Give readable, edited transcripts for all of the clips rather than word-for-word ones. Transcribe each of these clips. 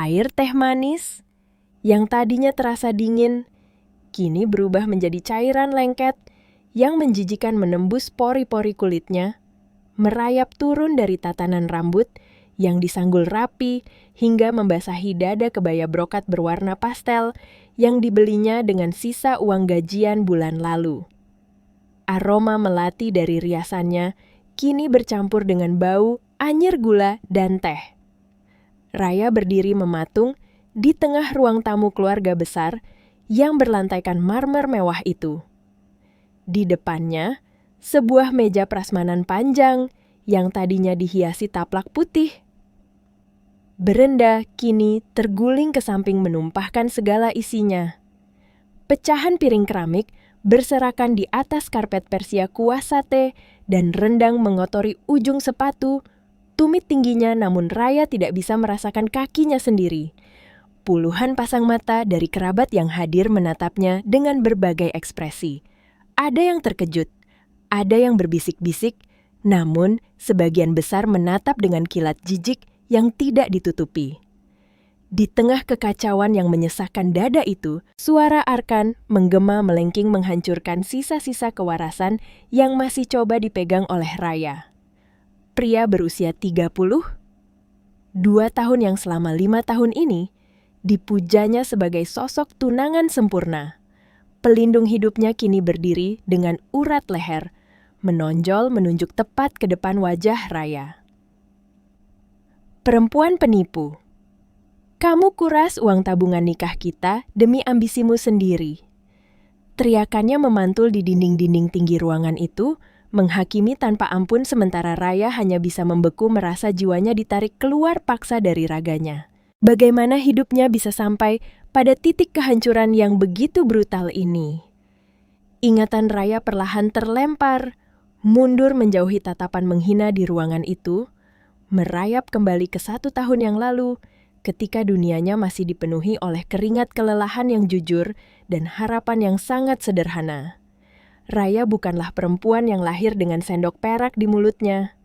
Air teh manis yang tadinya terasa dingin, kini berubah menjadi cairan lengket yang menjijikan menembus pori-pori kulitnya, merayap turun dari tatanan rambut yang disanggul rapi hingga membasahi dada kebaya brokat berwarna pastel yang dibelinya dengan sisa uang gajian bulan lalu. Aroma melati dari riasannya kini bercampur dengan bau anyir gula dan teh. Raya berdiri mematung di tengah ruang tamu keluarga besar yang berlantaikan marmer mewah itu. Di depannya, sebuah meja prasmanan panjang yang tadinya dihiasi taplak putih. Berenda kini terguling ke samping menumpahkan segala isinya. Pecahan piring keramik berserakan di atas karpet Persia kuah sate dan rendang mengotori ujung sepatu, tumit tingginya namun Raya tidak bisa merasakan kakinya sendiri. Puluhan pasang mata dari kerabat yang hadir menatapnya dengan berbagai ekspresi. Ada yang terkejut, ada yang berbisik-bisik, namun sebagian besar menatap dengan kilat jijik yang tidak ditutupi. Di tengah kekacauan yang menyesakkan dada itu, suara Arkan menggema melengking menghancurkan sisa-sisa kewarasan yang masih coba dipegang oleh Raya. Pria berusia 32 tahun yang selama 5 tahun ini dipujanya sebagai sosok tunangan sempurna. Pelindung hidupnya kini berdiri dengan urat leher, menonjol menunjuk tepat ke depan wajah Raya. Perempuan penipu. Kamu kuras uang tabungan nikah kita demi ambisimu sendiri. Teriakannya memantul di dinding-dinding tinggi ruangan itu, menghakimi tanpa ampun sementara Raya hanya bisa membeku merasa jiwanya ditarik keluar paksa dari raganya. Bagaimana hidupnya bisa sampai pada titik kehancuran yang begitu brutal ini? Ingatan Raya perlahan terlempar, mundur menjauhi tatapan menghina di ruangan itu, merayap kembali ke 1 tahun yang lalu, ketika dunianya masih dipenuhi oleh keringat kelelahan yang jujur dan harapan yang sangat sederhana. Raya bukanlah perempuan yang lahir dengan sendok perak di mulutnya.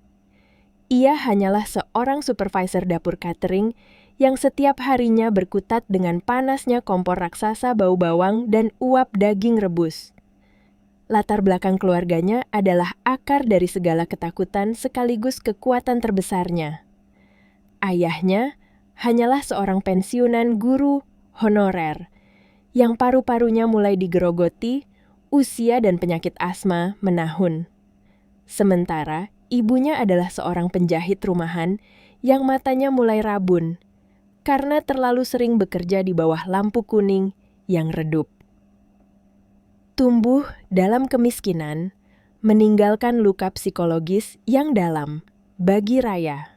Ia hanyalah seorang supervisor dapur catering yang setiap harinya berkutat dengan panasnya kompor raksasa bau bawang dan uap daging rebus. Latar belakang keluarganya adalah akar dari segala ketakutan sekaligus kekuatan terbesarnya. Ayahnya hanyalah seorang pensiunan guru honorer yang paru-parunya mulai digerogoti, usia dan penyakit asma menahun. Sementara ibunya adalah seorang penjahit rumahan yang matanya mulai rabun karena terlalu sering bekerja di bawah lampu kuning yang redup. Tumbuh dalam kemiskinan, meninggalkan luka psikologis yang dalam bagi Raya.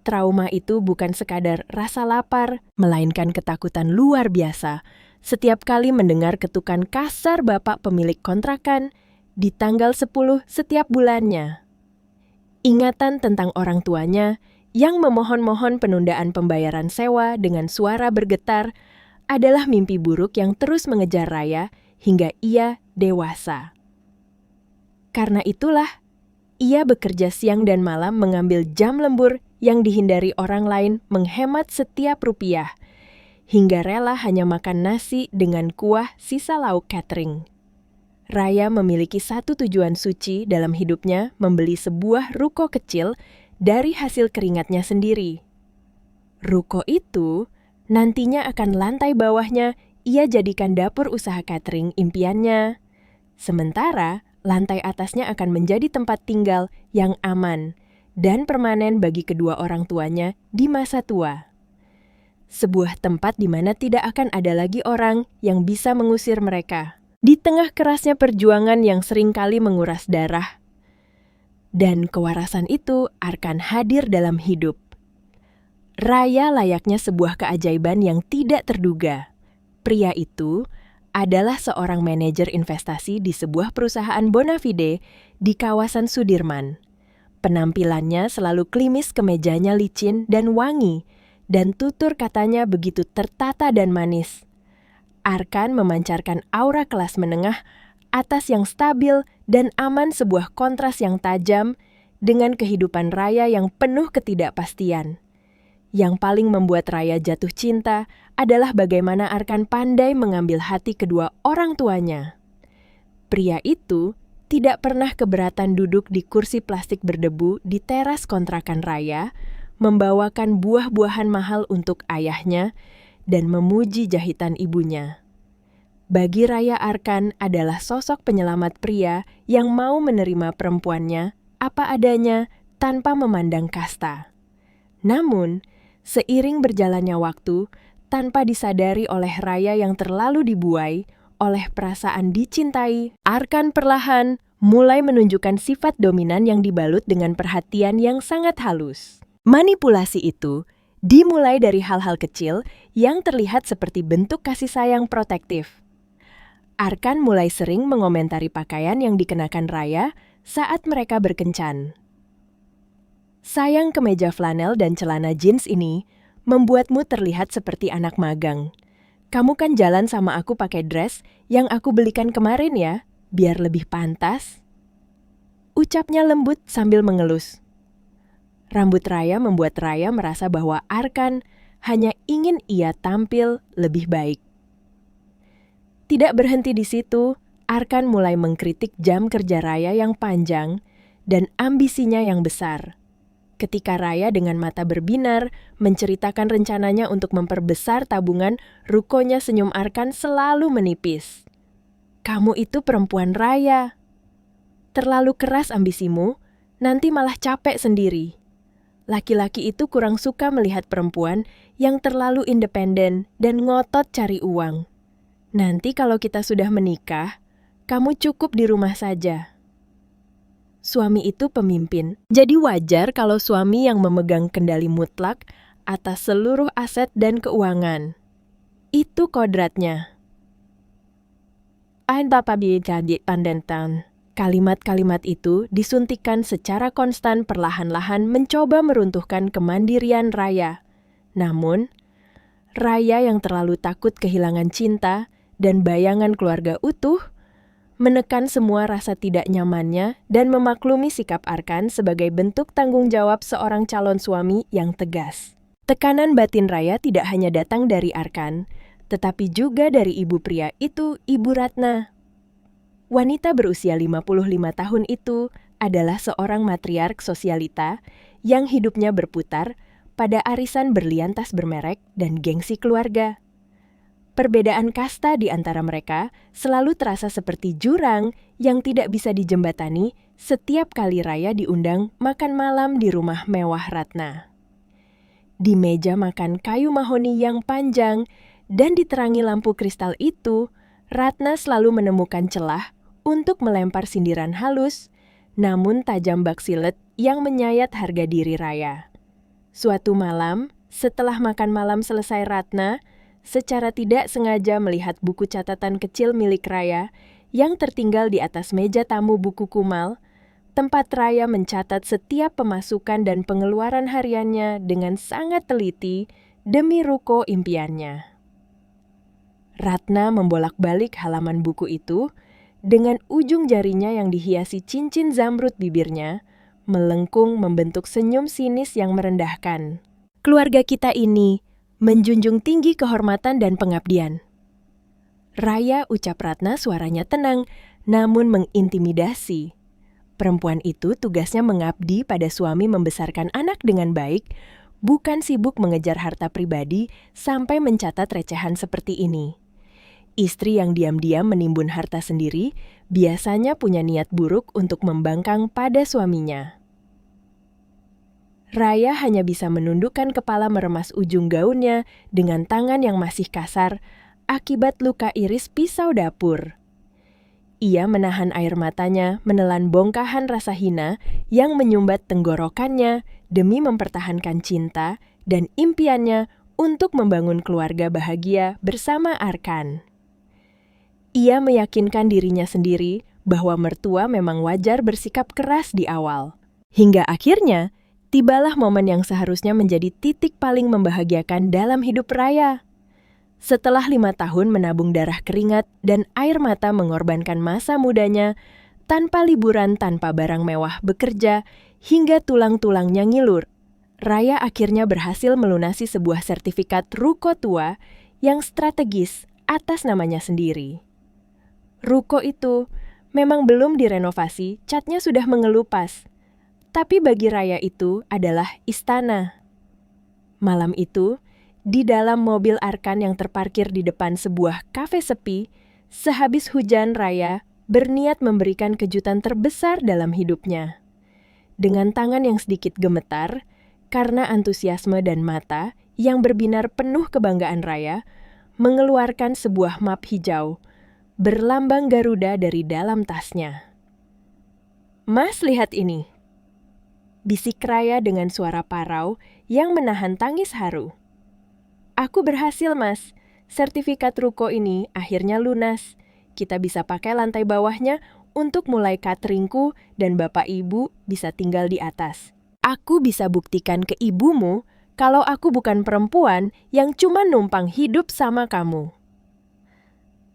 Trauma itu bukan sekadar rasa lapar, melainkan ketakutan luar biasa setiap kali mendengar ketukan kasar bapak pemilik kontrakan di tanggal 10 setiap bulannya. Ingatan tentang orang tuanya yang memohon-mohon penundaan pembayaran sewa dengan suara bergetar adalah mimpi buruk yang terus mengejar Raya hingga ia dewasa. Karena itulah, ia bekerja siang dan malam mengambil jam lembur yang dihindari orang lain menghemat setiap rupiah, hingga rela hanya makan nasi dengan kuah sisa lauk catering. Raya memiliki satu tujuan suci dalam hidupnya, membeli sebuah ruko kecil dari hasil keringatnya sendiri. Ruko itu nantinya akan lantai bawahnya ia jadikan dapur usaha catering impiannya. Sementara lantai atasnya akan menjadi tempat tinggal yang aman dan permanen bagi kedua orang tuanya di masa tua. Sebuah tempat di mana tidak akan ada lagi orang yang bisa mengusir mereka. Di tengah kerasnya perjuangan yang seringkali menguras darah. Dan kewarasan itu akan hadir dalam hidup. Raya layaknya sebuah keajaiban yang tidak terduga. Pria itu adalah seorang manajer investasi di sebuah perusahaan Bonafide di kawasan Sudirman. Penampilannya selalu klimis, kemejanya licin dan wangi, dan tutur katanya begitu tertata dan manis. Arkan memancarkan aura kelas menengah atas yang stabil dan aman, sebuah kontras yang tajam dengan kehidupan Raya yang penuh ketidakpastian. Yang paling membuat Raya jatuh cinta adalah bagaimana Arkan pandai mengambil hati kedua orang tuanya. Pria itu tidak pernah keberatan duduk di kursi plastik berdebu di teras kontrakan Raya, membawakan buah-buahan mahal untuk ayahnya, dan memuji jahitan ibunya. Bagi Raya, Arkan adalah sosok penyelamat pria yang mau menerima perempuannya apa adanya tanpa memandang kasta. Namun, seiring berjalannya waktu, tanpa disadari oleh Raya yang terlalu dibuai oleh perasaan dicintai, Arkan perlahan mulai menunjukkan sifat dominan yang dibalut dengan perhatian yang sangat halus. Manipulasi itu dimulai dari hal-hal kecil yang terlihat seperti bentuk kasih sayang protektif. Arkan mulai sering mengomentari pakaian yang dikenakan Raya saat mereka berkencan. "Sayang, kemeja flanel dan celana jeans ini membuatmu terlihat seperti anak magang. Kamu kan jalan sama aku pakai dress yang aku belikan kemarin ya, biar lebih pantas." Ucapnya lembut sambil mengelus. Rambut Raya membuat Raya merasa bahwa Arkan hanya ingin ia tampil lebih baik. Tidak berhenti di situ, Arkan mulai mengkritik jam kerja Raya yang panjang dan ambisinya yang besar. Ketika Raya dengan mata berbinar menceritakan rencananya untuk memperbesar tabungan, rukonya senyum Arkan selalu menipis. "Kamu itu perempuan, Raya. Terlalu keras ambisimu, nanti malah capek sendiri. Laki-laki itu kurang suka melihat perempuan yang terlalu independen dan ngotot cari uang. Nanti kalau kita sudah menikah, kamu cukup di rumah saja." Suami itu pemimpin, jadi wajar kalau suami yang memegang kendali mutlak atas seluruh aset dan keuangan. Itu kodratnya. Kalimat-kalimat itu disuntikkan secara konstan perlahan-lahan mencoba meruntuhkan kemandirian Raya. Namun, Raya yang terlalu takut kehilangan cinta dan bayangan keluarga utuh, menekan semua rasa tidak nyamannya dan memaklumi sikap Arkan sebagai bentuk tanggung jawab seorang calon suami yang tegas. Tekanan batin Raya tidak hanya datang dari Arkan, tetapi juga dari ibu pria itu, Ibu Ratna. Wanita berusia 55 tahun itu adalah seorang matriark sosialita yang hidupnya berputar pada arisan berlian tas bermerek dan gengsi keluarga. Perbedaan kasta di antara mereka selalu terasa seperti jurang yang tidak bisa dijembatani setiap kali Raya diundang makan malam di rumah mewah Ratna. Di meja makan kayu mahoni yang panjang dan diterangi lampu kristal itu, Ratna selalu menemukan celah untuk melempar sindiran halus, namun tajam bak silet yang menyayat harga diri Raya. Suatu malam, setelah makan malam selesai, Ratna secara tidak sengaja melihat buku catatan kecil milik Raya yang tertinggal di atas meja tamu buku kumal, tempat Raya mencatat setiap pemasukan dan pengeluaran hariannya dengan sangat teliti demi ruko impiannya. Ratna membolak-balik halaman buku itu dengan ujung jarinya yang dihiasi cincin zamrud bibirnya, melengkung membentuk senyum sinis yang merendahkan. "Keluarga kita ini menjunjung tinggi kehormatan dan pengabdian." "Raya," ucap Ratna, suaranya tenang namun mengintimidasi. Perempuan itu tugasnya mengabdi pada suami membesarkan anak dengan baik, bukan sibuk mengejar harta pribadi sampai mencatat recehan seperti ini. Istri yang diam-diam menimbun harta sendiri biasanya punya niat buruk untuk membangkang pada suaminya. Raya hanya bisa menundukkan kepala meremas ujung gaunnya dengan tangan yang masih kasar akibat luka iris pisau dapur. Ia menahan air matanya menelan bongkahan rasa hina yang menyumbat tenggorokannya demi mempertahankan cinta dan impiannya untuk membangun keluarga bahagia bersama Arkan. Ia meyakinkan dirinya sendiri bahwa mertua memang wajar bersikap keras di awal. Hingga akhirnya, tibalah momen yang seharusnya menjadi titik paling membahagiakan dalam hidup Raya. Setelah 5 tahun menabung darah keringat dan air mata mengorbankan masa mudanya, tanpa liburan, tanpa barang mewah, bekerja, hingga tulang-tulangnya ngilur, Raya akhirnya berhasil melunasi sebuah sertifikat ruko tua yang strategis atas namanya sendiri. Ruko itu memang belum direnovasi, catnya sudah mengelupas. Tapi bagi Raya itu adalah istana. Malam itu, di dalam mobil Arkan yang terparkir di depan sebuah kafe sepi, sehabis hujan Raya berniat memberikan kejutan terbesar dalam hidupnya. Dengan tangan yang sedikit gemetar, karena antusiasme dan mata yang berbinar penuh kebanggaan Raya, mengeluarkan sebuah map hijau, berlambang Garuda dari dalam tasnya. "Mas, lihat ini," bisik Raya dengan suara parau yang menahan tangis haru. "Aku berhasil, Mas. Sertifikat ruko ini akhirnya lunas. Kita bisa pakai lantai bawahnya untuk mulai cateringku dan bapak ibu bisa tinggal di atas. Aku bisa buktikan ke ibumu kalau aku bukan perempuan yang cuma numpang hidup sama kamu."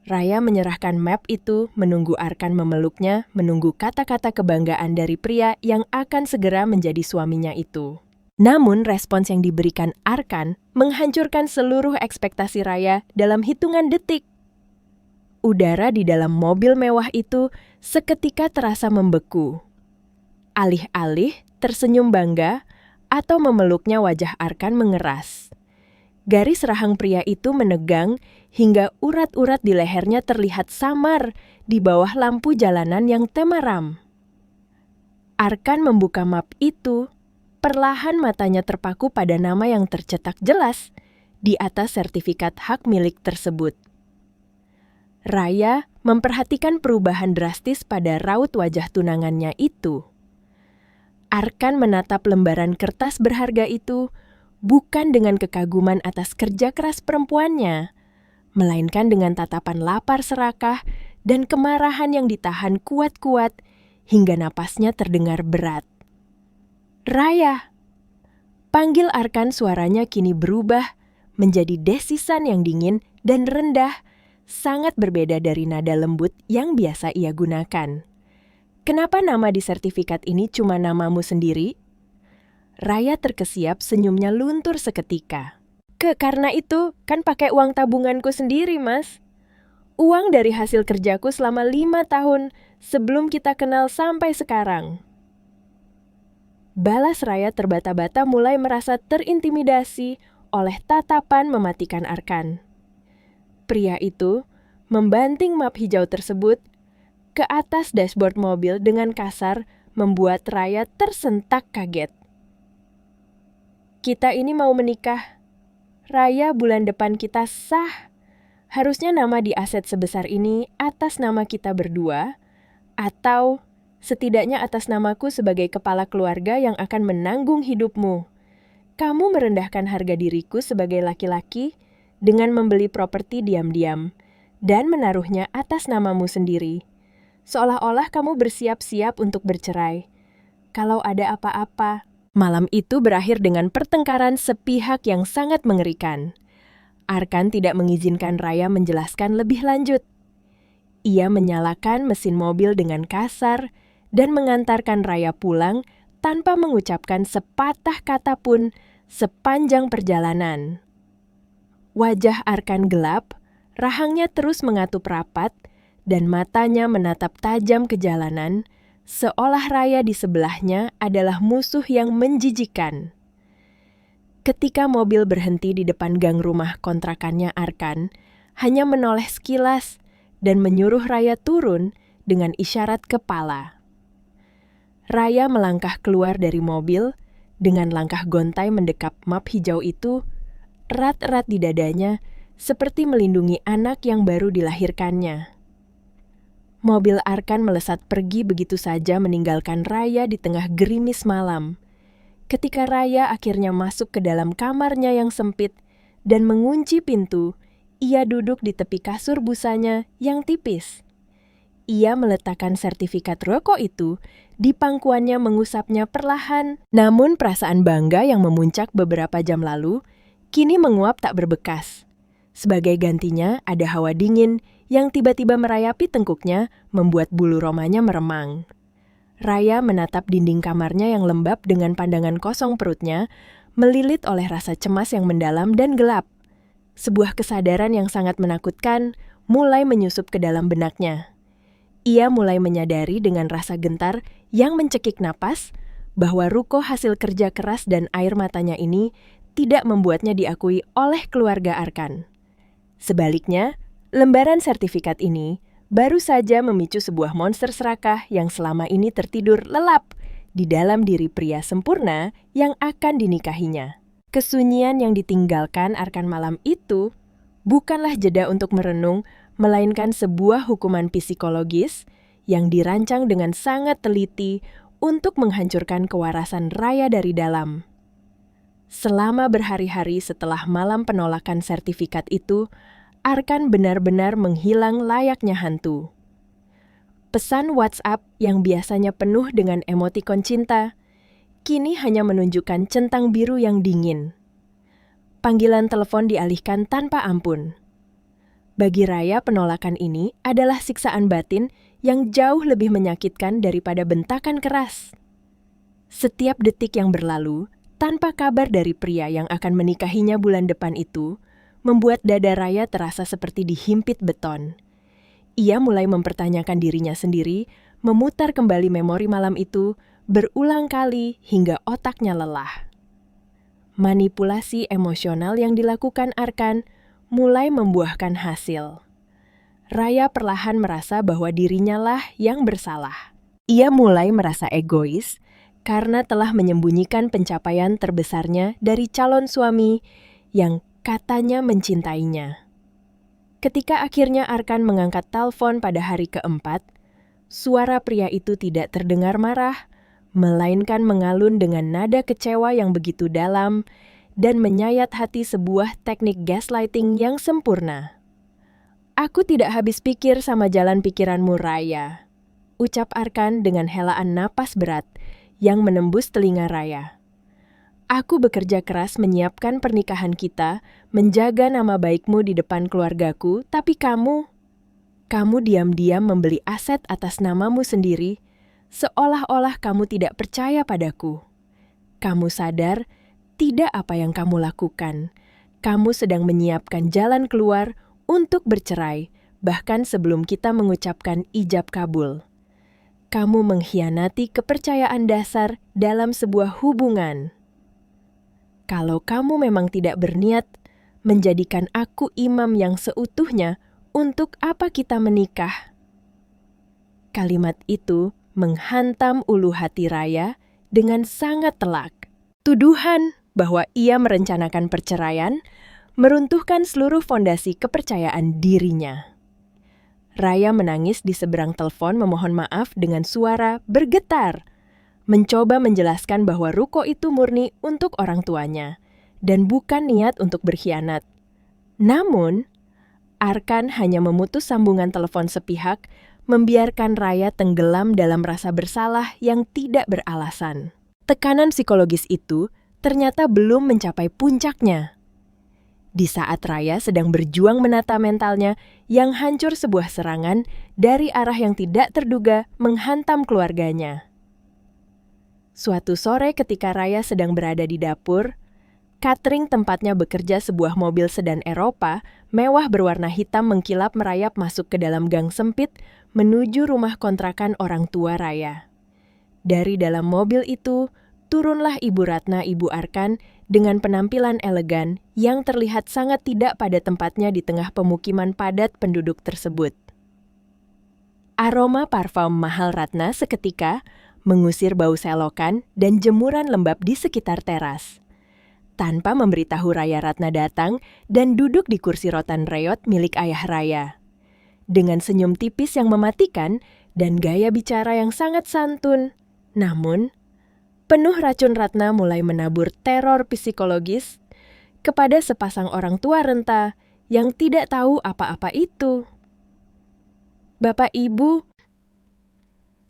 Raya menyerahkan map itu, menunggu Arkan memeluknya, menunggu kata-kata kebanggaan dari pria yang akan segera menjadi suaminya itu. Namun respons yang diberikan Arkan menghancurkan seluruh ekspektasi Raya dalam hitungan detik. Udara di dalam mobil mewah itu seketika terasa membeku. Alih-alih tersenyum bangga atau memeluknya, wajah Arkan mengeras. Garis rahang pria itu menegang hingga urat-urat di lehernya terlihat samar di bawah lampu jalanan yang temaram. Arkan membuka map itu, perlahan matanya terpaku pada nama yang tercetak jelas di atas sertifikat hak milik tersebut. Raya memperhatikan perubahan drastis pada raut wajah tunangannya itu. Arkan menatap lembaran kertas berharga itu bukan dengan kekaguman atas kerja keras perempuannya, melainkan dengan tatapan lapar serakah dan kemarahan yang ditahan kuat-kuat hingga napasnya terdengar berat. "Raya!" Panggil Arkan, suaranya kini berubah menjadi desisan yang dingin dan rendah, sangat berbeda dari nada lembut yang biasa ia gunakan. "Kenapa nama di sertifikat ini cuma namamu sendiri?" Raya terkesiap, senyumnya luntur seketika. Karena itu kan pakai uang tabunganku sendiri, Mas. Uang dari hasil kerjaku selama 5 tahun sebelum kita kenal sampai sekarang." Balas Raya terbata-bata, mulai merasa terintimidasi oleh tatapan mematikan Arkan. Pria itu membanting map hijau tersebut ke atas dashboard mobil dengan kasar, membuat Raya tersentak kaget. "Kita ini mau menikah. Raya, bulan depan kita sah. Harusnya nama di aset sebesar ini atas nama kita berdua, atau setidaknya atas namaku sebagai kepala keluarga yang akan menanggung hidupmu. Kamu merendahkan harga diriku sebagai laki-laki dengan membeli properti diam-diam dan menaruhnya atas namamu sendiri. Seolah-olah kamu bersiap-siap untuk bercerai kalau ada apa-apa." Malam itu berakhir dengan pertengkaran sepihak yang sangat mengerikan. Arkan tidak mengizinkan Raya menjelaskan lebih lanjut. Ia menyalakan mesin mobil dengan kasar dan mengantarkan Raya pulang tanpa mengucapkan sepatah kata pun sepanjang perjalanan. Wajah Arkan gelap, rahangnya terus mengatup rapat, dan matanya menatap tajam ke jalanan, seolah Raya di sebelahnya adalah musuh yang menjijikan. Ketika mobil berhenti di depan gang rumah kontrakannya Arkan, hanya menoleh sekilas dan menyuruh Raya turun dengan isyarat kepala. Raya melangkah keluar dari mobil, dengan langkah gontai mendekap map hijau itu, erat-erat di dadanya, seperti melindungi anak yang baru dilahirkannya. Mobil Arkan melesat pergi begitu saja, meninggalkan Raya di tengah gerimis malam. Ketika Raya akhirnya masuk ke dalam kamarnya yang sempit dan mengunci pintu, ia duduk di tepi kasur busanya yang tipis. Ia meletakkan sertifikat rokok itu di pangkuannya, mengusapnya perlahan. Namun perasaan bangga yang memuncak beberapa jam lalu kini menguap tak berbekas. Sebagai gantinya ada hawa dingin yang tiba-tiba merayapi tengkuknya, membuat bulu romanya meremang. Raya menatap dinding kamarnya yang lembab dengan pandangan kosong perutnya, melilit oleh rasa cemas yang mendalam dan gelap. Sebuah kesadaran yang sangat menakutkan mulai menyusup ke dalam benaknya. Ia mulai menyadari dengan rasa gentar yang mencekik napas bahwa Ruko hasil kerja keras dan air matanya ini tidak membuatnya diakui oleh keluarga Arkan. Sebaliknya, lembaran sertifikat ini baru saja memicu sebuah monster serakah yang selama ini tertidur lelap di dalam diri pria sempurna yang akan dinikahinya. Kesunyian yang ditinggalkan Arkan malam itu bukanlah jeda untuk merenung, melainkan sebuah hukuman psikologis yang dirancang dengan sangat teliti untuk menghancurkan kewarasan Raya dari dalam. Selama berhari-hari setelah malam penolakan sertifikat itu, Arkan benar-benar menghilang layaknya hantu. Pesan WhatsApp yang biasanya penuh dengan emotikon cinta, kini hanya menunjukkan centang biru yang dingin. Panggilan telepon dialihkan tanpa ampun. Bagi Raya, penolakan ini adalah siksaan batin yang jauh lebih menyakitkan daripada bentakan keras. Setiap detik yang berlalu, tanpa kabar dari pria yang akan menikahinya bulan depan itu, membuat dada Raya terasa seperti dihimpit beton. Ia mulai mempertanyakan dirinya sendiri, memutar kembali memori malam itu berulang kali hingga otaknya lelah. Manipulasi emosional yang dilakukan Arkan mulai membuahkan hasil. Raya perlahan merasa bahwa dirinya lah yang bersalah. Ia mulai merasa egois karena telah menyembunyikan pencapaian terbesarnya dari calon suami yang katanya mencintainya. Ketika akhirnya Arkan mengangkat telepon pada hari keempat, suara pria itu tidak terdengar marah, melainkan mengalun dengan nada kecewa yang begitu dalam dan menyayat hati sebuah teknik gaslighting yang sempurna. "Aku tidak habis pikir sama jalan pikiranmu, Raya," ucap Arkan dengan helaan napas berat yang menembus telinga Raya. "Aku bekerja keras menyiapkan pernikahan kita, menjaga nama baikmu di depan keluargaku, tapi kamu diam-diam membeli aset atas namamu sendiri, seolah-olah kamu tidak percaya padaku. Kamu sadar tidak apa yang kamu lakukan. Kamu sedang menyiapkan jalan keluar untuk bercerai, bahkan sebelum kita mengucapkan ijab kabul. Kamu mengkhianati kepercayaan dasar dalam sebuah hubungan. Kalau kamu memang tidak berniat menjadikan aku imam yang seutuhnya, untuk apa kita menikah?" Kalimat itu menghantam ulu hati Raya dengan sangat telak. Tuduhan bahwa ia merencanakan perceraian meruntuhkan seluruh fondasi kepercayaan dirinya. Raya menangis di seberang telepon memohon maaf dengan suara bergetar, mencoba menjelaskan bahwa Ruko itu murni untuk orang tuanya dan bukan niat untuk berkhianat. Namun, Arkan hanya memutus sambungan telepon sepihak, membiarkan Raya tenggelam dalam rasa bersalah yang tidak beralasan. Tekanan psikologis itu ternyata belum mencapai puncaknya. Di saat Raya sedang berjuang menata mentalnya yang hancur, sebuah serangan dari arah yang tidak terduga menghantam keluarganya. Suatu sore ketika Raya sedang berada di dapur, catering tempatnya bekerja sebuah mobil sedan Eropa mewah berwarna hitam mengkilap merayap masuk ke dalam gang sempit menuju rumah kontrakan orang tua Raya. Dari dalam mobil itu, turunlah Ibu Ratna, Ibu Arkan, dengan penampilan elegan yang terlihat sangat tidak pada tempatnya di tengah pemukiman padat penduduk tersebut. Aroma parfum mahal Ratna seketika mengusir bau selokan dan jemuran lembab di sekitar teras. Tanpa memberitahu Raya, Ratna datang dan duduk di kursi rotan reot milik ayah Raya. Dengan senyum tipis yang mematikan dan gaya bicara yang sangat santun. Namun, penuh racun Ratna mulai menabur teror psikologis kepada sepasang orang tua renta yang tidak tahu apa-apa itu. "Bapak Ibu,"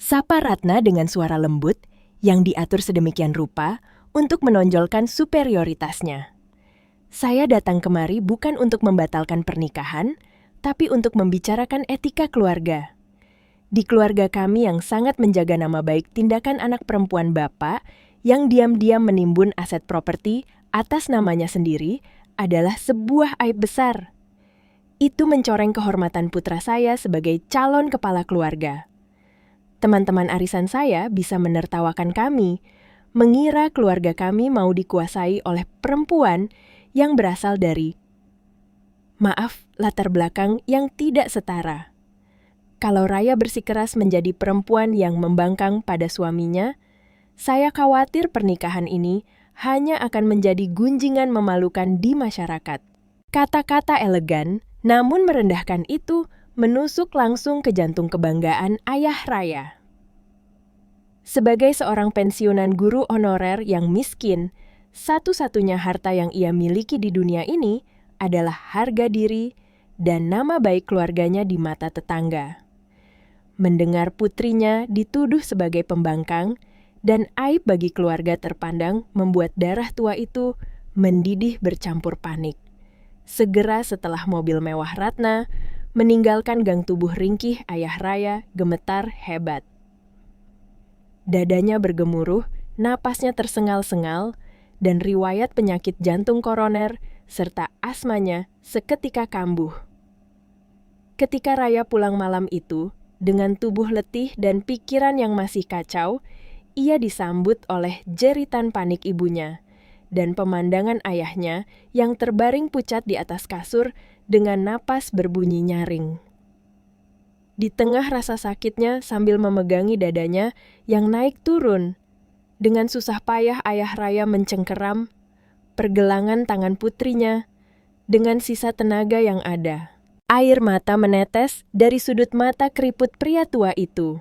sapa Ratna dengan suara lembut yang diatur sedemikian rupa untuk menonjolkan superioritasnya. "Saya datang kemari bukan untuk membatalkan pernikahan, tapi untuk membicarakan etika keluarga. Di keluarga kami yang sangat menjaga nama baik, tindakan anak perempuan Bapak yang diam-diam menimbun aset properti atas namanya sendiri adalah sebuah aib besar. Itu mencoreng kehormatan putra saya sebagai calon kepala keluarga. Teman-teman arisan saya bisa menertawakan kami, mengira keluarga kami mau dikuasai oleh perempuan yang berasal dari, latar belakang yang tidak setara. Kalau Raya bersikeras menjadi perempuan yang membangkang pada suaminya, saya khawatir pernikahan ini hanya akan menjadi gunjingan memalukan di masyarakat. Kata-kata elegan, namun merendahkan itu menusuk langsung ke jantung kebanggaan ayah Raya. Sebagai seorang pensiunan guru honorer yang miskin, satu-satunya harta yang ia miliki di dunia ini adalah harga diri dan nama baik keluarganya di mata tetangga. Mendengar putrinya dituduh sebagai pembangkang dan aib bagi keluarga terpandang membuat darah tua itu mendidih bercampur panik. Segera setelah mobil mewah Ratna meninggalkan gang tubuh ringkih ayah Raya gemetar hebat. Dadanya bergemuruh, napasnya tersengal-sengal, dan riwayat penyakit jantung koroner serta asmanya seketika kambuh. Ketika Raya pulang malam itu, dengan tubuh letih dan pikiran yang masih kacau, ia disambut oleh jeritan panik ibunya dan pemandangan ayahnya yang terbaring pucat di atas kasur dengan napas berbunyi nyaring. Di tengah rasa sakitnya sambil memegangi dadanya yang naik turun, dengan susah payah ayah Raya mencengkeram pergelangan tangan putrinya dengan sisa tenaga yang ada. Air mata menetes dari sudut mata keriput pria tua itu.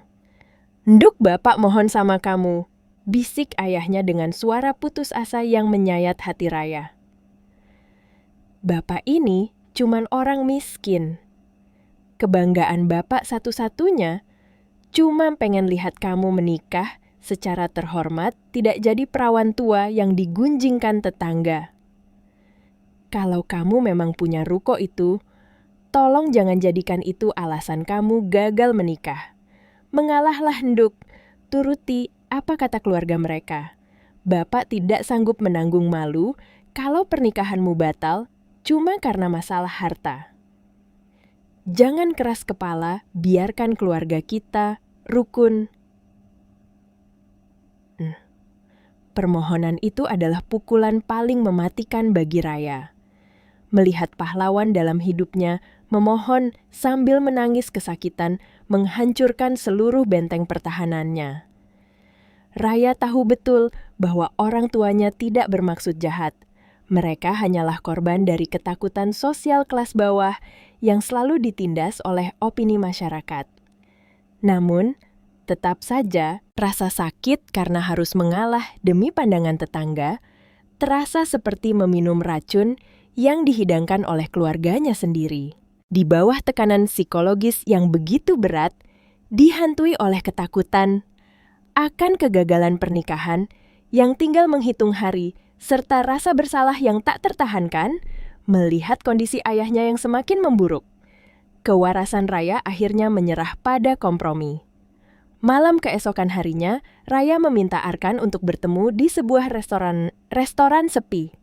"Nduk, Bapak mohon sama kamu," bisik ayahnya dengan suara putus asa yang menyayat hati Raya. "Bapak ini cuman orang miskin. Kebanggaan Bapak satu-satunya cuma pengen lihat kamu menikah secara terhormat, tidak jadi perawan tua yang digunjingkan tetangga. Kalau kamu memang punya ruko itu, tolong jangan jadikan itu alasan kamu gagal menikah. Mengalahlah Nduk, turuti apa kata keluarga mereka. Bapak tidak sanggup menanggung malu kalau pernikahanmu batal cuma karena masalah harta. Jangan keras kepala, biarkan keluarga kita rukun." Permohonan itu adalah pukulan paling mematikan bagi Raya. Melihat pahlawan dalam hidupnya memohon sambil menangis kesakitan menghancurkan seluruh benteng pertahanannya. Raya tahu betul bahwa orang tuanya tidak bermaksud jahat. Mereka hanyalah korban dari ketakutan sosial kelas bawah yang selalu ditindas oleh opini masyarakat. Namun, tetap saja rasa sakit karena harus mengalah demi pandangan tetangga terasa seperti meminum racun yang dihidangkan oleh keluarganya sendiri. Di bawah tekanan psikologis yang begitu berat, dihantui oleh ketakutan akan kegagalan pernikahan yang tinggal menghitung hari, serta rasa bersalah yang tak tertahankan, melihat kondisi ayahnya yang semakin memburuk, kewarasan Raya akhirnya menyerah pada kompromi. Malam keesokan harinya, Raya meminta Arkan untuk bertemu di sebuah restoran sepi.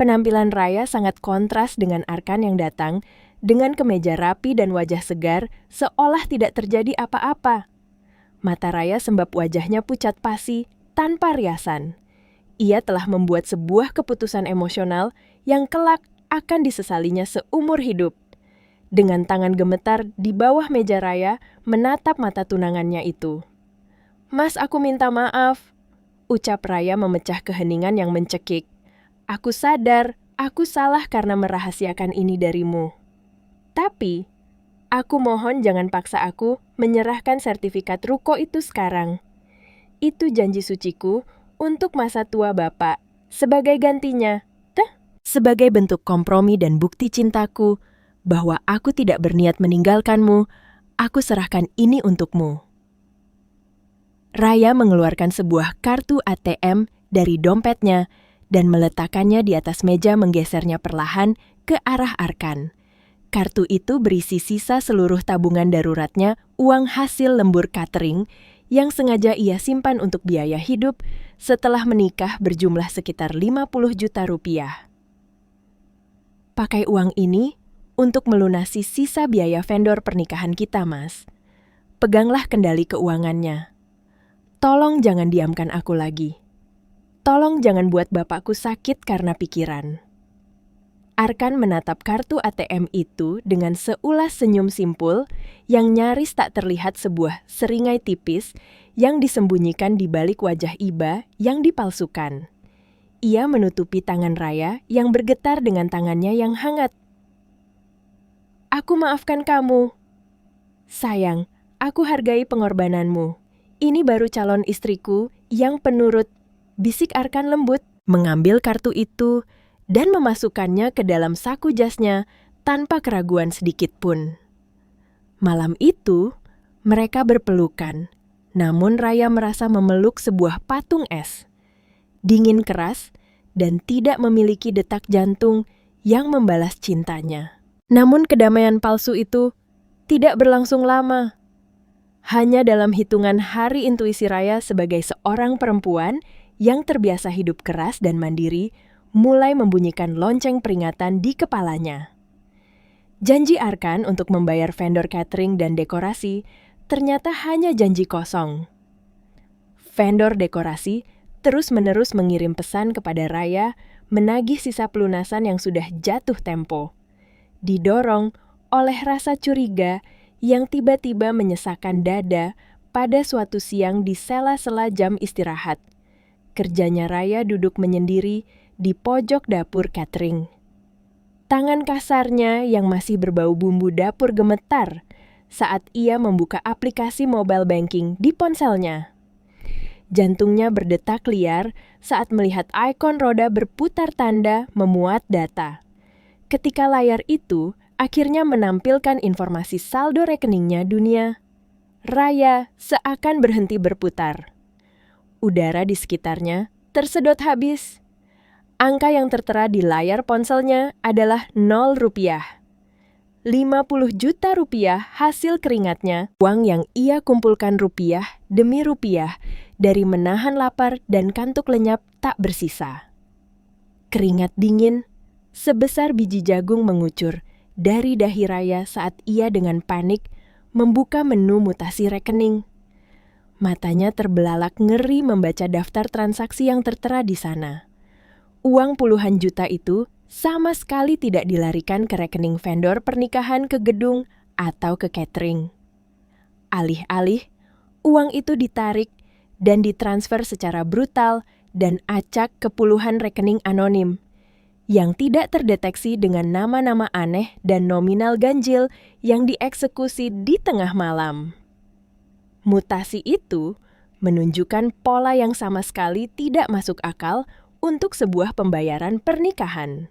Penampilan Raya sangat kontras dengan Arkan yang datang dengan kemeja rapi dan wajah segar seolah tidak terjadi apa-apa. Mata Raya sembab wajahnya pucat pasi tanpa riasan. Ia telah membuat sebuah keputusan emosional yang kelak akan disesalinya seumur hidup. Dengan tangan gemetar di bawah meja Raya menatap mata tunangannya itu. "Mas, aku minta maaf," ucap Raya memecah keheningan yang mencekik. "Aku sadar, aku salah karena merahasiakan ini darimu. Tapi, aku mohon jangan paksa aku menyerahkan sertifikat ruko itu sekarang. Itu janji suciku untuk masa tua Bapak. Sebagai gantinya, sebagai bentuk kompromi dan bukti cintaku, bahwa aku tidak berniat meninggalkanmu, aku serahkan ini untukmu." Raya mengeluarkan sebuah kartu ATM dari dompetnya dan meletakkannya di atas meja, menggesernya perlahan ke arah Arkan. Kartu itu berisi sisa seluruh tabungan daruratnya, uang hasil lembur catering yang sengaja ia simpan untuk biaya hidup setelah menikah berjumlah sekitar 50 juta rupiah. Pakai uang ini untuk melunasi sisa biaya vendor pernikahan kita, Mas. Peganglah kendali keuangannya. Tolong jangan diamkan aku lagi. Tolong jangan buat bapakku sakit karena pikiran. Arkan menatap kartu ATM itu dengan seulas senyum simpul yang nyaris tak terlihat sebuah seringai tipis yang disembunyikan di balik wajah iba yang dipalsukan. Ia menutupi tangan Raya yang bergetar dengan tangannya yang hangat. Aku maafkan kamu. Sayang, aku hargai pengorbananmu. Ini baru calon istriku yang penurut, bisik Arkan lembut, mengambil kartu itu dan memasukkannya ke dalam saku jasnya tanpa keraguan sedikit pun. Malam itu, mereka berpelukan, namun Raya merasa memeluk sebuah patung es. Dingin keras dan tidak memiliki detak jantung yang membalas cintanya. Namun kedamaian palsu itu tidak berlangsung lama. Hanya dalam hitungan hari intuisi Raya sebagai seorang perempuan yang terbiasa hidup keras dan mandiri mulai membunyikan lonceng peringatan di kepalanya. Janji Arkan untuk membayar vendor catering dan dekorasi ternyata hanya janji kosong. Vendor dekorasi terus-menerus mengirim pesan kepada Raya menagih sisa pelunasan yang sudah jatuh tempo. Didorong oleh rasa curiga yang tiba-tiba menyesakkan dada pada suatu siang di sela-sela jam istirahat. Kerjanya Raya duduk menyendiri di pojok dapur catering. Tangan kasarnya yang masih berbau bumbu dapur gemetar saat ia membuka aplikasi mobile banking di ponselnya. Jantungnya berdetak liar saat melihat ikon roda berputar tanda memuat data. Ketika layar itu akhirnya menampilkan informasi saldo rekeningnya dunia, Raya seakan berhenti berputar. Udara di sekitarnya tersedot habis. Angka yang tertera di layar ponselnya adalah 0 rupiah. 50 juta rupiah hasil keringatnya, uang yang ia kumpulkan rupiah demi rupiah dari menahan lapar dan kantuk lenyap tak bersisa. Keringat dingin sebesar biji jagung mengucur dari dahi Raya saat ia dengan panik membuka menu mutasi rekening. Matanya terbelalak ngeri membaca daftar transaksi yang tertera di sana. Uang puluhan juta itu sama sekali tidak dilarikan ke rekening vendor pernikahan ke gedung atau ke catering. Alih-alih, uang itu ditarik dan ditransfer secara brutal dan acak ke puluhan rekening anonim yang tidak terdeteksi dengan nama-nama aneh dan nominal ganjil yang dieksekusi di tengah malam. Mutasi itu menunjukkan pola yang sama sekali tidak masuk akal untuk sebuah pembayaran pernikahan.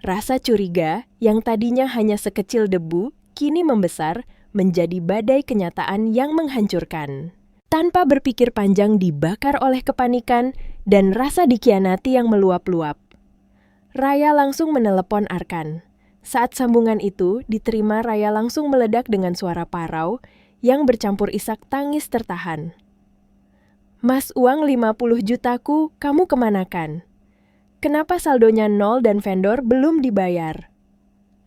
Rasa curiga yang tadinya hanya sekecil debu, kini membesar menjadi badai kenyataan yang menghancurkan. Tanpa berpikir panjang dibakar oleh kepanikan dan rasa dikhianati yang meluap-luap. Raya langsung menelepon Arkan. Saat sambungan itu diterima, Raya langsung meledak dengan suara parau yang bercampur isak tangis tertahan. Mas, uang 50 jutaku kamu kemanakan? Kenapa saldonya 0 dan vendor belum dibayar?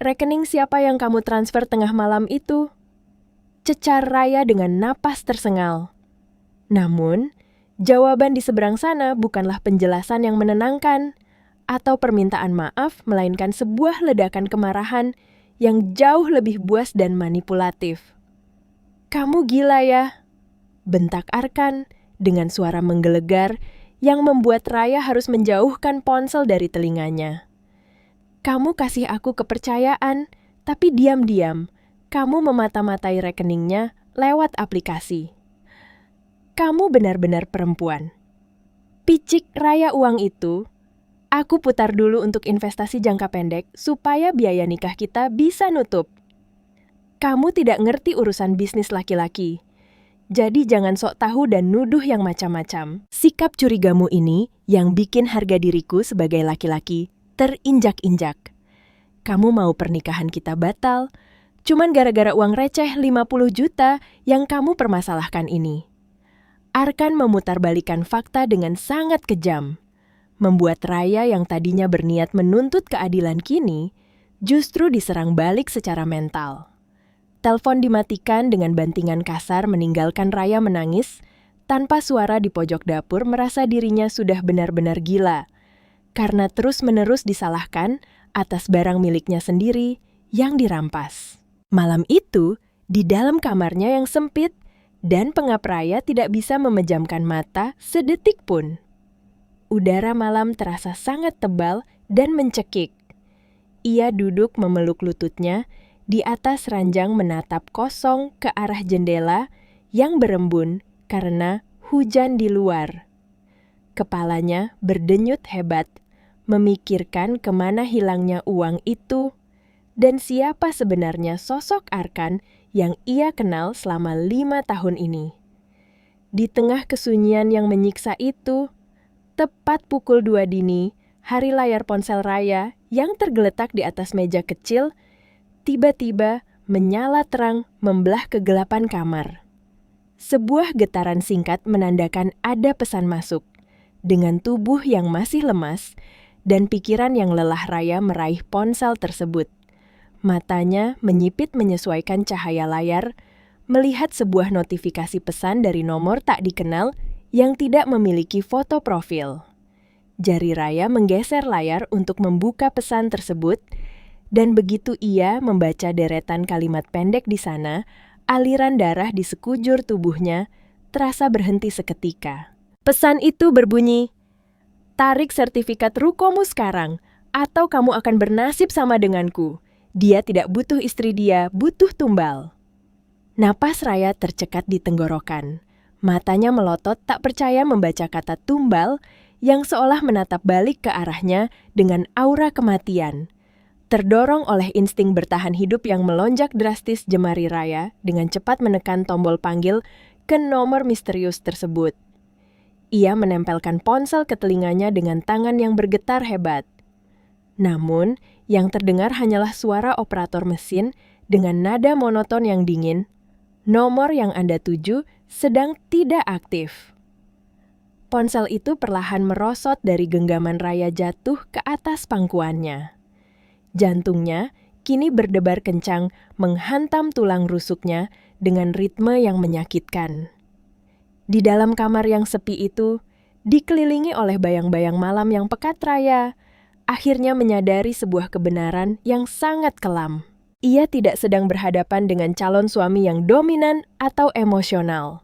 Rekening siapa yang kamu transfer tengah malam itu? Cecar Raya dengan napas tersengal. Namun, jawaban di seberang sana bukanlah penjelasan yang menenangkan atau permintaan maaf, melainkan sebuah ledakan kemarahan yang jauh lebih buas dan manipulatif. Kamu gila ya? Bentak Arkan dengan suara menggelegar yang membuat Raya harus menjauhkan ponsel dari telinganya. Kamu kasih aku kepercayaan, tapi diam-diam kamu memata-matai rekeningnya lewat aplikasi. Kamu benar-benar perempuan. Picik Raya uang itu, aku putar dulu untuk investasi jangka pendek supaya biaya nikah kita bisa nutup. Kamu tidak ngerti urusan bisnis laki-laki. Jadi jangan sok tahu dan nuduh yang macam-macam. Sikap curigamu ini yang bikin harga diriku sebagai laki-laki terinjak-injak. Kamu mau pernikahan kita batal, cuman gara-gara uang receh 50 juta yang kamu permasalahkan ini. Arkan memutarbalikkan fakta dengan sangat kejam, membuat Raya yang tadinya berniat menuntut keadilan kini justru diserang balik secara mental. Telepon dimatikan dengan bantingan kasar meninggalkan Raya menangis tanpa suara di pojok dapur merasa dirinya sudah benar-benar gila karena terus-menerus disalahkan atas barang miliknya sendiri yang dirampas. Malam itu, di dalam kamarnya yang sempit, dan pengap Raya tidak bisa memejamkan mata sedetik pun. Udara malam terasa sangat tebal dan mencekik. Ia duduk memeluk lututnya di atas ranjang menatap kosong ke arah jendela yang berembun karena hujan di luar. Kepalanya berdenyut hebat, memikirkan kemana hilangnya uang itu dan siapa sebenarnya sosok Arkan yang ia kenal selama 5 tahun ini. Di tengah kesunyian yang menyiksa itu, tepat pukul 2 dini, hari layar ponsel Raya yang tergeletak di atas meja kecil tiba-tiba menyala terang membelah kegelapan kamar. Sebuah getaran singkat menandakan ada pesan masuk. Dengan tubuh yang masih lemas dan pikiran yang lelah Raya meraih ponsel tersebut. Matanya menyipit menyesuaikan cahaya layar, melihat sebuah notifikasi pesan dari nomor tak dikenal yang tidak memiliki foto profil. Jari Raya menggeser layar untuk membuka pesan tersebut, dan begitu ia membaca deretan kalimat pendek di sana, aliran darah di sekujur tubuhnya terasa berhenti seketika. Pesan itu berbunyi, "Tarik sertifikat rukomu sekarang, atau kamu akan bernasib sama denganku. Dia tidak butuh istri dia, butuh tumbal." Napas Raya tercekat di tenggorokan. Matanya melotot tak percaya membaca kata tumbal yang seolah menatap balik ke arahnya dengan aura kematian. Terdorong oleh insting bertahan hidup yang melonjak drastis, jemari Raya dengan cepat menekan tombol panggil ke nomor misterius tersebut. Ia menempelkan ponsel ke telinganya dengan tangan yang bergetar hebat. Namun, yang terdengar hanyalah suara operator mesin dengan nada monoton yang dingin. Nomor yang Anda tuju sedang tidak aktif. Ponsel itu perlahan merosot dari genggaman Raya jatuh ke atas pangkuannya. Jantungnya kini berdebar kencang menghantam tulang rusuknya dengan ritme yang menyakitkan. Di dalam kamar yang sepi itu, dikelilingi oleh bayang-bayang malam yang pekat, Raya akhirnya menyadari sebuah kebenaran yang sangat kelam. Ia tidak sedang berhadapan dengan calon suami yang dominan atau emosional.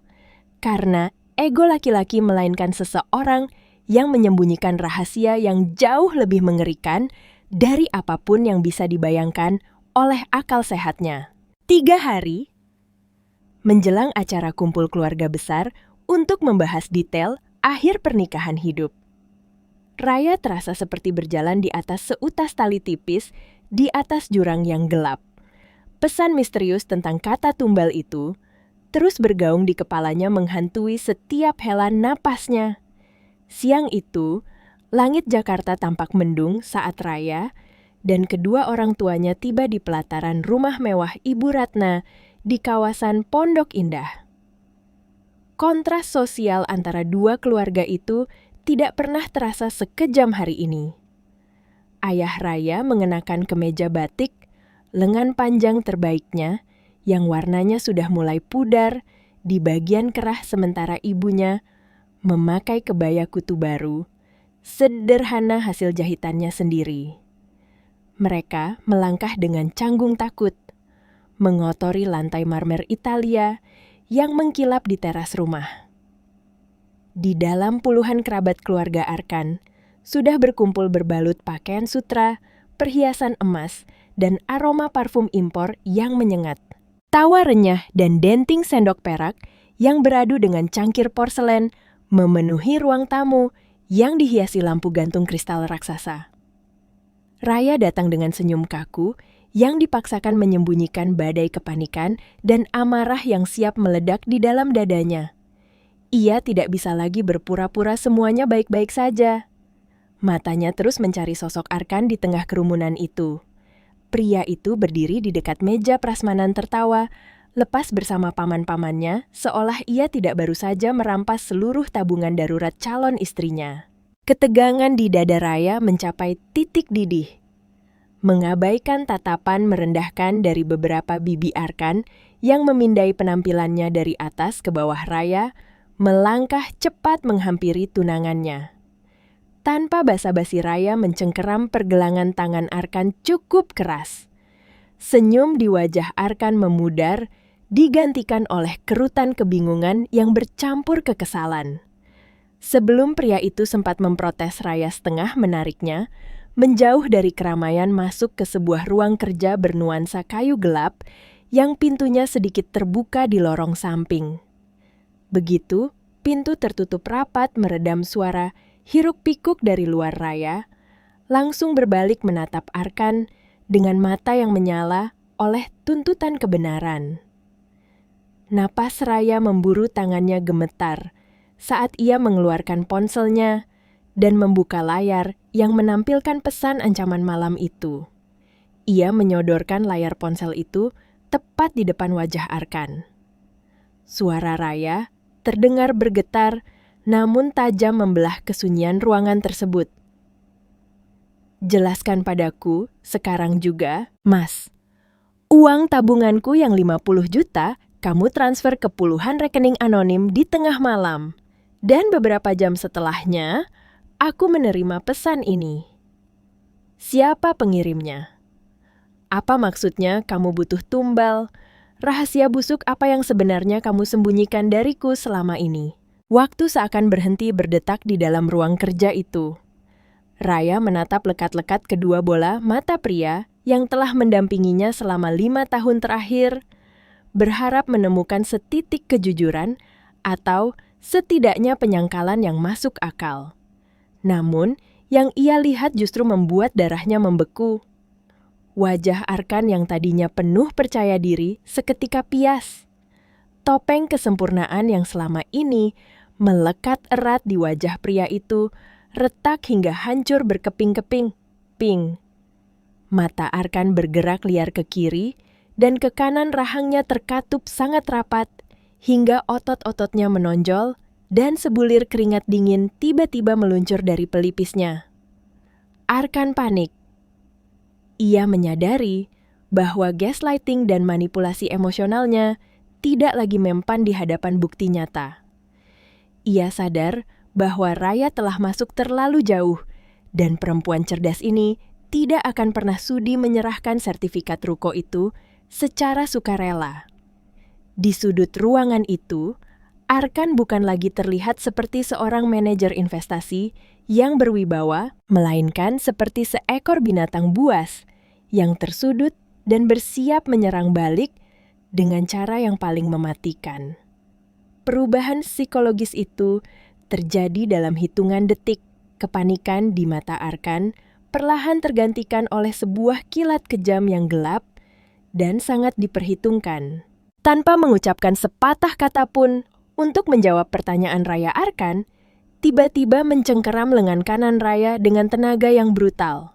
Karena ego laki-laki melainkan seseorang yang menyembunyikan rahasia yang jauh lebih mengerikan dari apapun yang bisa dibayangkan oleh akal sehatnya. 3 hari menjelang acara kumpul keluarga besar untuk membahas detail akhir pernikahan hidup, Raya terasa seperti berjalan di atas seutas tali tipis di atas jurang yang gelap. Pesan misterius tentang kata tumbal itu terus bergaung di kepalanya menghantui setiap hela napasnya. Siang itu, langit Jakarta tampak mendung saat Raya dan kedua orang tuanya tiba di pelataran rumah mewah Ibu Ratna di kawasan Pondok Indah. Kontras sosial antara dua keluarga itu tidak pernah terasa sekejam hari ini. Ayah Raya mengenakan kemeja batik, lengan panjang terbaiknya, yang warnanya sudah mulai pudar di bagian kerah, sementara ibunya memakai kebaya kutu baru, sederhana hasil jahitannya sendiri. Mereka melangkah dengan canggung takut, mengotori lantai marmer Italia yang mengkilap di teras rumah. Di dalam puluhan kerabat keluarga Arkan sudah berkumpul berbalut pakaian sutra, perhiasan emas, dan aroma parfum impor yang menyengat. Tawa renyah dan denting sendok perak yang beradu dengan cangkir porselen memenuhi ruang tamu yang dihiasi lampu gantung kristal raksasa. Raya datang dengan senyum kaku yang dipaksakan menyembunyikan badai kepanikan dan amarah yang siap meledak di dalam dadanya. Ia tidak bisa lagi berpura-pura semuanya baik-baik saja. Matanya terus mencari sosok Arkan di tengah kerumunan itu. Pria itu berdiri di dekat meja prasmanan tertawa, lepas bersama paman-pamannya, seolah ia tidak baru saja merampas seluruh tabungan darurat calon istrinya. Ketegangan di dada Raya mencapai titik didih. Mengabaikan tatapan merendahkan dari beberapa bibi Arkan yang memindai penampilannya dari atas ke bawah Raya, melangkah cepat menghampiri tunangannya. Tanpa basa-basi Raya mencengkeram pergelangan tangan Arkan cukup keras. Senyum di wajah Arkan memudar, digantikan oleh kerutan kebingungan yang bercampur kekesalan. Sebelum pria itu sempat memprotes, Raya setengah menariknya, menjauh dari keramaian masuk ke sebuah ruang kerja bernuansa kayu gelap yang pintunya sedikit terbuka di lorong samping. Begitu, pintu tertutup rapat meredam suara hiruk-pikuk dari luar Raya, langsung berbalik menatap Arkan dengan mata yang menyala oleh tuntutan kebenaran. Napas Raya memburu tangannya gemetar saat ia mengeluarkan ponselnya dan membuka layar yang menampilkan pesan ancaman malam itu. Ia menyodorkan layar ponsel itu tepat di depan wajah Arkan. Suara Raya terdengar bergetar, namun tajam membelah kesunyian ruangan tersebut. Jelaskan padaku, sekarang juga, Mas. Uang tabunganku yang 50 juta, kamu transfer ke puluhan rekening anonim di tengah malam. Dan beberapa jam setelahnya, aku menerima pesan ini. Siapa pengirimnya? Apa maksudnya kamu butuh tumbal? Rahasia busuk apa yang sebenarnya kamu sembunyikan dariku selama ini? Waktu seakan berhenti berdetak di dalam ruang kerja itu. Raya menatap lekat-lekat kedua bola mata pria yang telah mendampinginya selama 5 tahun terakhir, berharap menemukan setitik kejujuran atau setidaknya penyangkalan yang masuk akal. Namun, yang ia lihat justru membuat darahnya membeku. Wajah Arkan yang tadinya penuh percaya diri seketika pias. Topeng kesempurnaan yang selama ini melekat erat di wajah pria itu retak hingga hancur berkeping-keping. Ping. Mata Arkan bergerak liar ke kiri dan ke kanan, rahangnya terkatup sangat rapat hingga otot-ototnya menonjol dan sebulir keringat dingin tiba-tiba meluncur dari pelipisnya. Arkan panik. Ia menyadari bahwa gaslighting dan manipulasi emosionalnya tidak lagi mempan di hadapan bukti nyata. Ia sadar bahwa Raya telah masuk terlalu jauh dan perempuan cerdas ini tidak akan pernah sudi menyerahkan sertifikat ruko itu secara sukarela. Di sudut ruangan itu, Arkan bukan lagi terlihat seperti seorang manajer investasi yang berwibawa, melainkan seperti seekor binatang buas yang tersudut dan bersiap menyerang balik dengan cara yang paling mematikan. Perubahan psikologis itu terjadi dalam hitungan detik. Kepanikan di mata Arkan perlahan tergantikan oleh sebuah kilat kejam yang gelap dan sangat diperhitungkan. Tanpa mengucapkan sepatah kata pun untuk menjawab pertanyaan Raya, Arkan tiba-tiba mencengkeram lengan kanan Raya dengan tenaga yang brutal.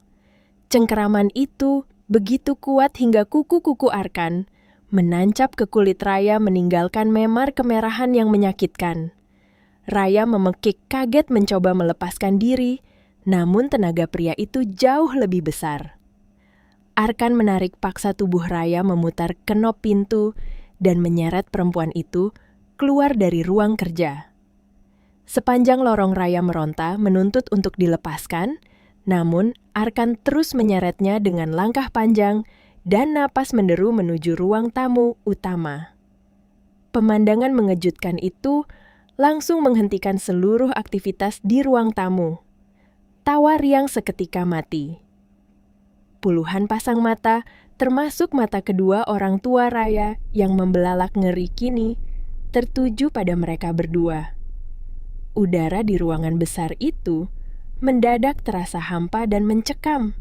Cengkeraman itu begitu kuat hingga kuku-kuku Arkan menancap ke kulit Raya, meninggalkan memar kemerahan yang menyakitkan. Raya memekik kaget mencoba melepaskan diri, namun tenaga pria itu jauh lebih besar. Arkan menarik paksa tubuh Raya memutar kenop pintu dan menyeret perempuan itu keluar dari ruang kerja. Sepanjang lorong Raya meronta menuntut untuk dilepaskan, namun Arkan terus menyeretnya dengan langkah panjang dan napas menderu menuju ruang tamu utama. Pemandangan mengejutkan itu langsung menghentikan seluruh aktivitas di ruang tamu. Tawa riang seketika mati. Puluhan pasang mata, termasuk mata kedua orang tua Raya yang membelalak ngeri kini, tertuju pada mereka berdua. Udara di ruangan besar itu mendadak terasa hampa dan mencekam.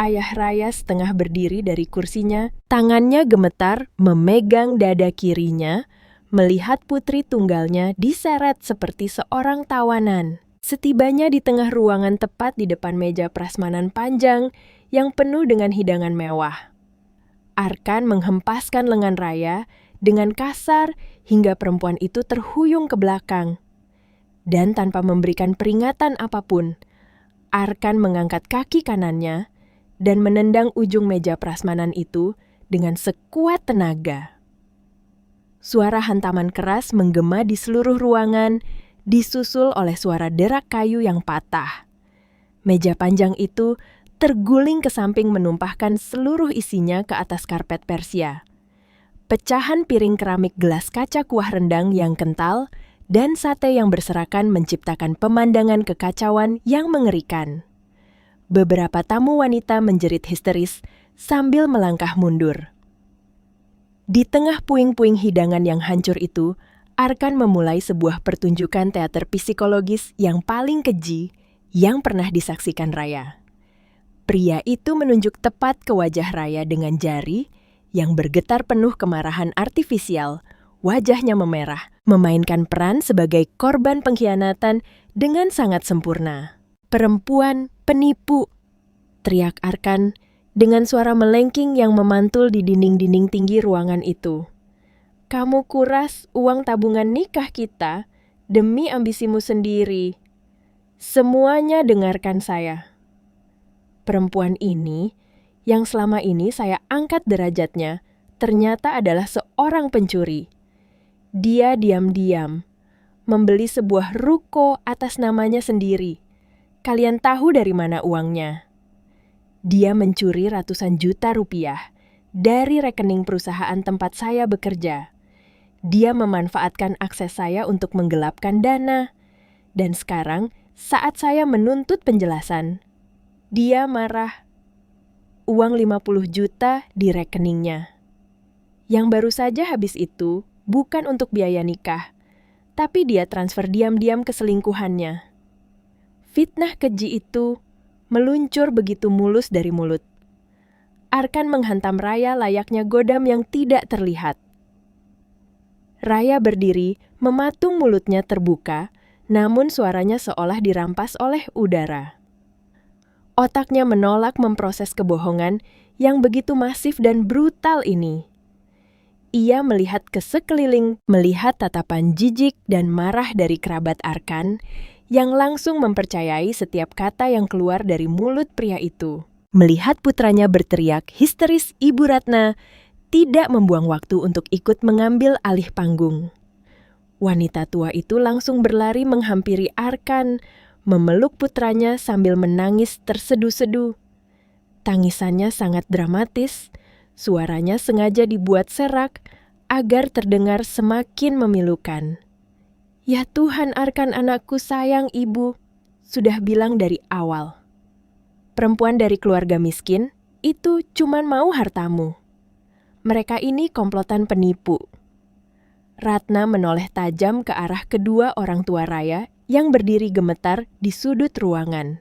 Ayah Raya setengah berdiri dari kursinya, tangannya gemetar memegang dada kirinya, melihat putri tunggalnya diseret seperti seorang tawanan. Setibanya di tengah ruangan tepat di depan meja prasmanan panjang yang penuh dengan hidangan mewah. Arkan menghempaskan lengan Raya dengan kasar hingga perempuan itu terhuyung ke belakang. Dan tanpa memberikan peringatan apapun, Arkan mengangkat kaki kanannya dan menendang ujung meja prasmanan itu dengan sekuat tenaga. Suara hantaman keras menggema di seluruh ruangan, disusul oleh suara derak kayu yang patah. Meja panjang itu terguling ke samping menumpahkan seluruh isinya ke atas karpet Persia. Pecahan piring keramik gelas kaca kuah rendang yang kental dan sate yang berserakan menciptakan pemandangan kekacauan yang mengerikan. Beberapa tamu wanita menjerit histeris sambil melangkah mundur. Di tengah puing-puing hidangan yang hancur itu, Arkan memulai sebuah pertunjukan teater psikologis yang paling keji yang pernah disaksikan Raya. Pria itu menunjuk tepat ke wajah Raya dengan jari yang bergetar penuh kemarahan artifisial. Wajahnya memerah, memainkan peran sebagai korban pengkhianatan dengan sangat sempurna. "Perempuan penipu!" teriak Arkan dengan suara melengking yang memantul di dinding-dinding tinggi ruangan itu. "Kamu kuras uang tabungan nikah kita demi ambisimu sendiri. Semuanya dengarkan saya." Perempuan ini, yang selama ini saya angkat derajatnya, ternyata adalah seorang pencuri. Dia diam-diam membeli sebuah ruko atas namanya sendiri. Kalian tahu dari mana uangnya? Dia mencuri ratusan juta rupiah dari rekening perusahaan tempat saya bekerja. Dia memanfaatkan akses saya untuk menggelapkan dana. Dan sekarang, saat saya menuntut penjelasan, dia marah. Uang 50 juta di rekeningnya. Yang baru saja habis itu bukan untuk biaya nikah, tapi dia transfer diam-diam ke selingkuhannya. Fitnah keji itu meluncur begitu mulus dari mulut. Arkan menghantam Raya layaknya godam yang tidak terlihat. Raya berdiri, mematung mulutnya terbuka, namun suaranya seolah dirampas oleh udara. Otaknya menolak memproses kebohongan yang begitu masif dan brutal ini. Ia melihat ke sekeliling, melihat tatapan jijik dan marah dari kerabat Arkan, yang langsung mempercayai setiap kata yang keluar dari mulut pria itu. Melihat putranya berteriak histeris, Ibu Ratna tidak membuang waktu untuk ikut mengambil alih panggung. Wanita tua itu langsung berlari menghampiri Arkan, memeluk putranya sambil menangis tersedu-sedu. Tangisannya sangat dramatis, suaranya sengaja dibuat serak agar terdengar semakin memilukan. "Ya Tuhan, Arkan anakku sayang, Ibu sudah bilang dari awal. Perempuan dari keluarga miskin itu cuman mau hartamu. Mereka ini komplotan penipu." Ratna menoleh tajam ke arah kedua orang tua Raya yang berdiri gemetar di sudut ruangan.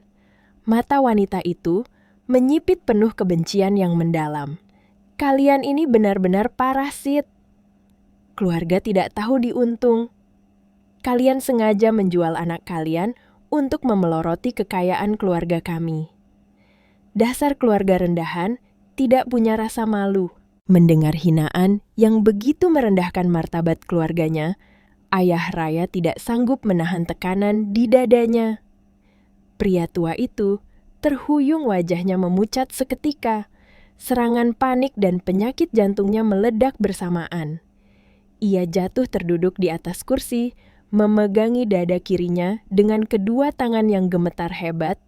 Mata wanita itu menyipit penuh kebencian yang mendalam. "Kalian ini benar-benar parasit. Keluarga tidak tahu diuntung. Kalian sengaja menjual anak kalian untuk memeloroti kekayaan keluarga kami. Dasar keluarga rendahan tidak punya rasa malu." Mendengar hinaan yang begitu merendahkan martabat keluarganya, ayah Raya tidak sanggup menahan tekanan di dadanya. Pria tua itu terhuyung, wajahnya memucat seketika. Serangan panik dan penyakit jantungnya meledak bersamaan. Ia jatuh terduduk di atas kursi, memegangi dada kirinya dengan kedua tangan yang gemetar hebat.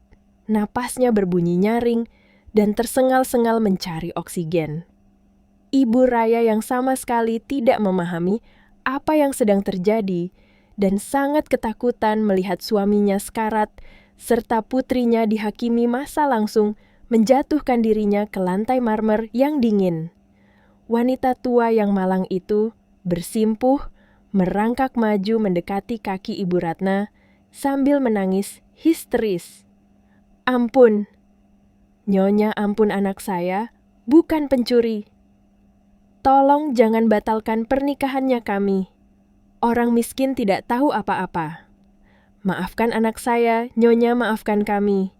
Napasnya berbunyi nyaring dan tersengal-sengal mencari oksigen. Ibu Raya yang sama sekali tidak memahami apa yang sedang terjadi dan sangat ketakutan melihat suaminya sekarat serta putrinya dihakimi masa langsung menjatuhkan dirinya ke lantai marmer yang dingin. Wanita tua yang malang itu bersimpuh, merangkak maju mendekati kaki Ibu Ratna sambil menangis histeris. "Ampun, Nyonya, ampun, anak saya bukan pencuri. Tolong jangan batalkan pernikahannya kami. Orang miskin tidak tahu apa-apa. Maafkan anak saya, Nyonya, maafkan kami."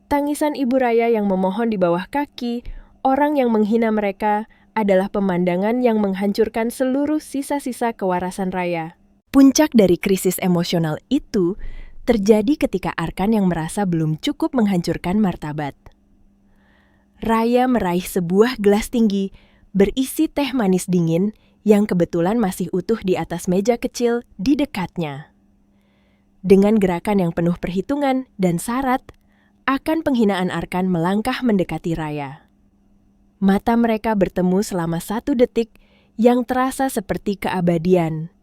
Tangisan Ibu Raya yang memohon di bawah kaki orang yang menghina mereka adalah pemandangan yang menghancurkan seluruh sisa-sisa kewarasan Raya. Puncak dari krisis emosional itu terjadi ketika Arkan yang merasa belum cukup menghancurkan martabat. Raya meraih sebuah gelas tinggi berisi teh manis dingin yang kebetulan masih utuh di atas meja kecil di dekatnya. Dengan gerakan yang penuh perhitungan dan syarat, akan penghinaan Arkan melangkah mendekati Raya. Mata mereka bertemu selama 1 detik yang terasa seperti keabadian.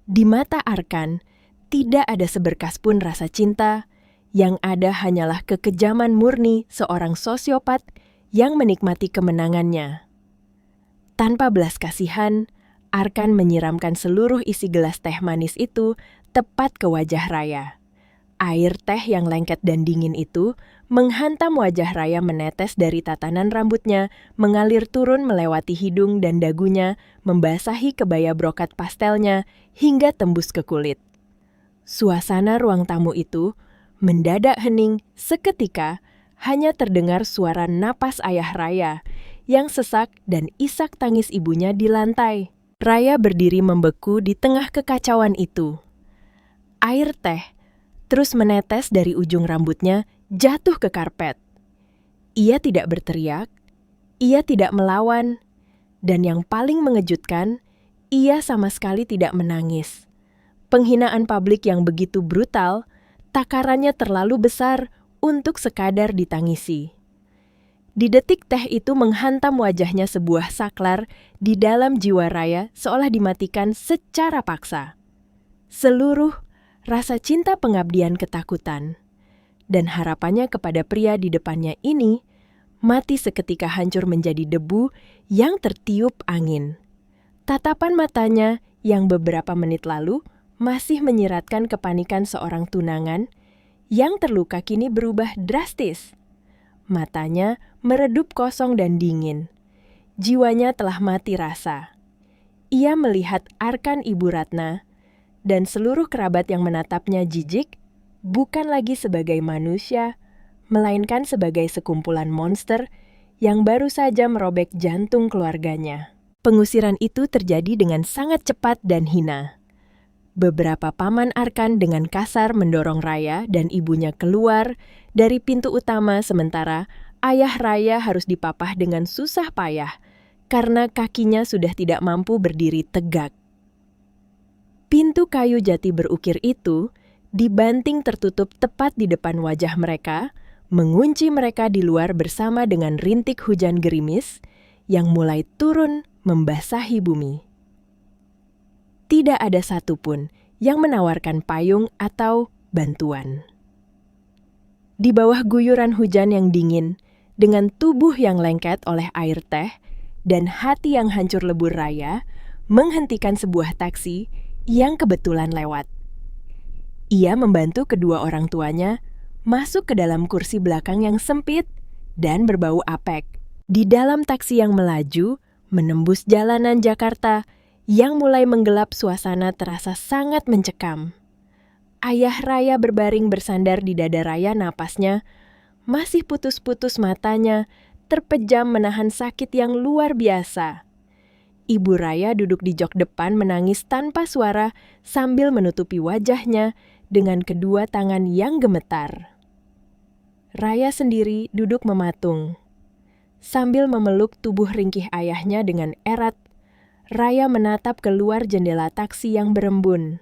Di mata Arkan, tidak ada seberkas pun rasa cinta, yang ada hanyalah kekejaman murni seorang sosiopat yang menikmati kemenangannya. Tanpa belas kasihan, Arkan menyiramkan seluruh isi gelas teh manis itu tepat ke wajah Raya. Air teh yang lengket dan dingin itu menghantam wajah Raya menetes dari tatanan rambutnya, mengalir turun melewati hidung dan dagunya, membasahi kebaya brokat pastelnya, hingga tembus ke kulit. Suasana ruang tamu itu mendadak hening seketika, hanya terdengar suara napas ayah Raya yang sesak dan isak tangis ibunya di lantai. Raya berdiri membeku di tengah kekacauan itu. Air teh terus menetes dari ujung rambutnya jatuh ke karpet. Ia tidak berteriak, ia tidak melawan, dan yang paling mengejutkan, ia sama sekali tidak menangis. Penghinaan publik yang begitu brutal, takarannya terlalu besar untuk sekadar ditangisi. Di detik teh itu menghantam wajahnya sebuah saklar di dalam jiwa Raya seolah dimatikan secara paksa. Seluruh rasa cinta, pengabdian, ketakutan, dan harapannya kepada pria di depannya ini mati seketika hancur menjadi debu yang tertiup angin. Tatapan matanya yang beberapa menit lalu masih menyiratkan kepanikan seorang tunangan yang terluka kini berubah drastis. Matanya meredup kosong dan dingin. Jiwanya telah mati rasa. Ia melihat Arkan Ibu Ratna dan seluruh kerabat yang menatapnya jijik, bukan lagi sebagai manusia, melainkan sebagai sekumpulan monster yang baru saja merobek jantung keluarganya. Pengusiran itu terjadi dengan sangat cepat dan hina. Beberapa paman Arkan dengan kasar mendorong Raya dan ibunya keluar dari pintu utama, sementara ayah Raya harus dipapah dengan susah payah karena kakinya sudah tidak mampu berdiri tegak. Pintu kayu jati berukir itu dibanting tertutup tepat di depan wajah mereka, mengunci mereka di luar bersama dengan rintik hujan gerimis yang mulai turun membasahi bumi. Tidak ada satupun yang menawarkan payung atau bantuan. Di bawah guyuran hujan yang dingin, dengan tubuh yang lengket oleh air teh dan hati yang hancur lebur, Raya menghentikan sebuah taksi yang kebetulan lewat. Ia membantu kedua orang tuanya masuk ke dalam kursi belakang yang sempit dan berbau apek. Di dalam taksi yang melaju, menembus jalanan Jakarta yang mulai menggelap, suasana terasa sangat mencekam. Ayah Raya berbaring bersandar di dada Raya, napasnya masih putus-putus, matanya terpejam menahan sakit yang luar biasa. Ibu Raya duduk di jok depan menangis tanpa suara sambil menutupi wajahnya dengan kedua tangan yang gemetar. Raya sendiri duduk mematung. Sambil memeluk tubuh ringkih ayahnya dengan erat, Raya menatap keluar jendela taksi yang berembun.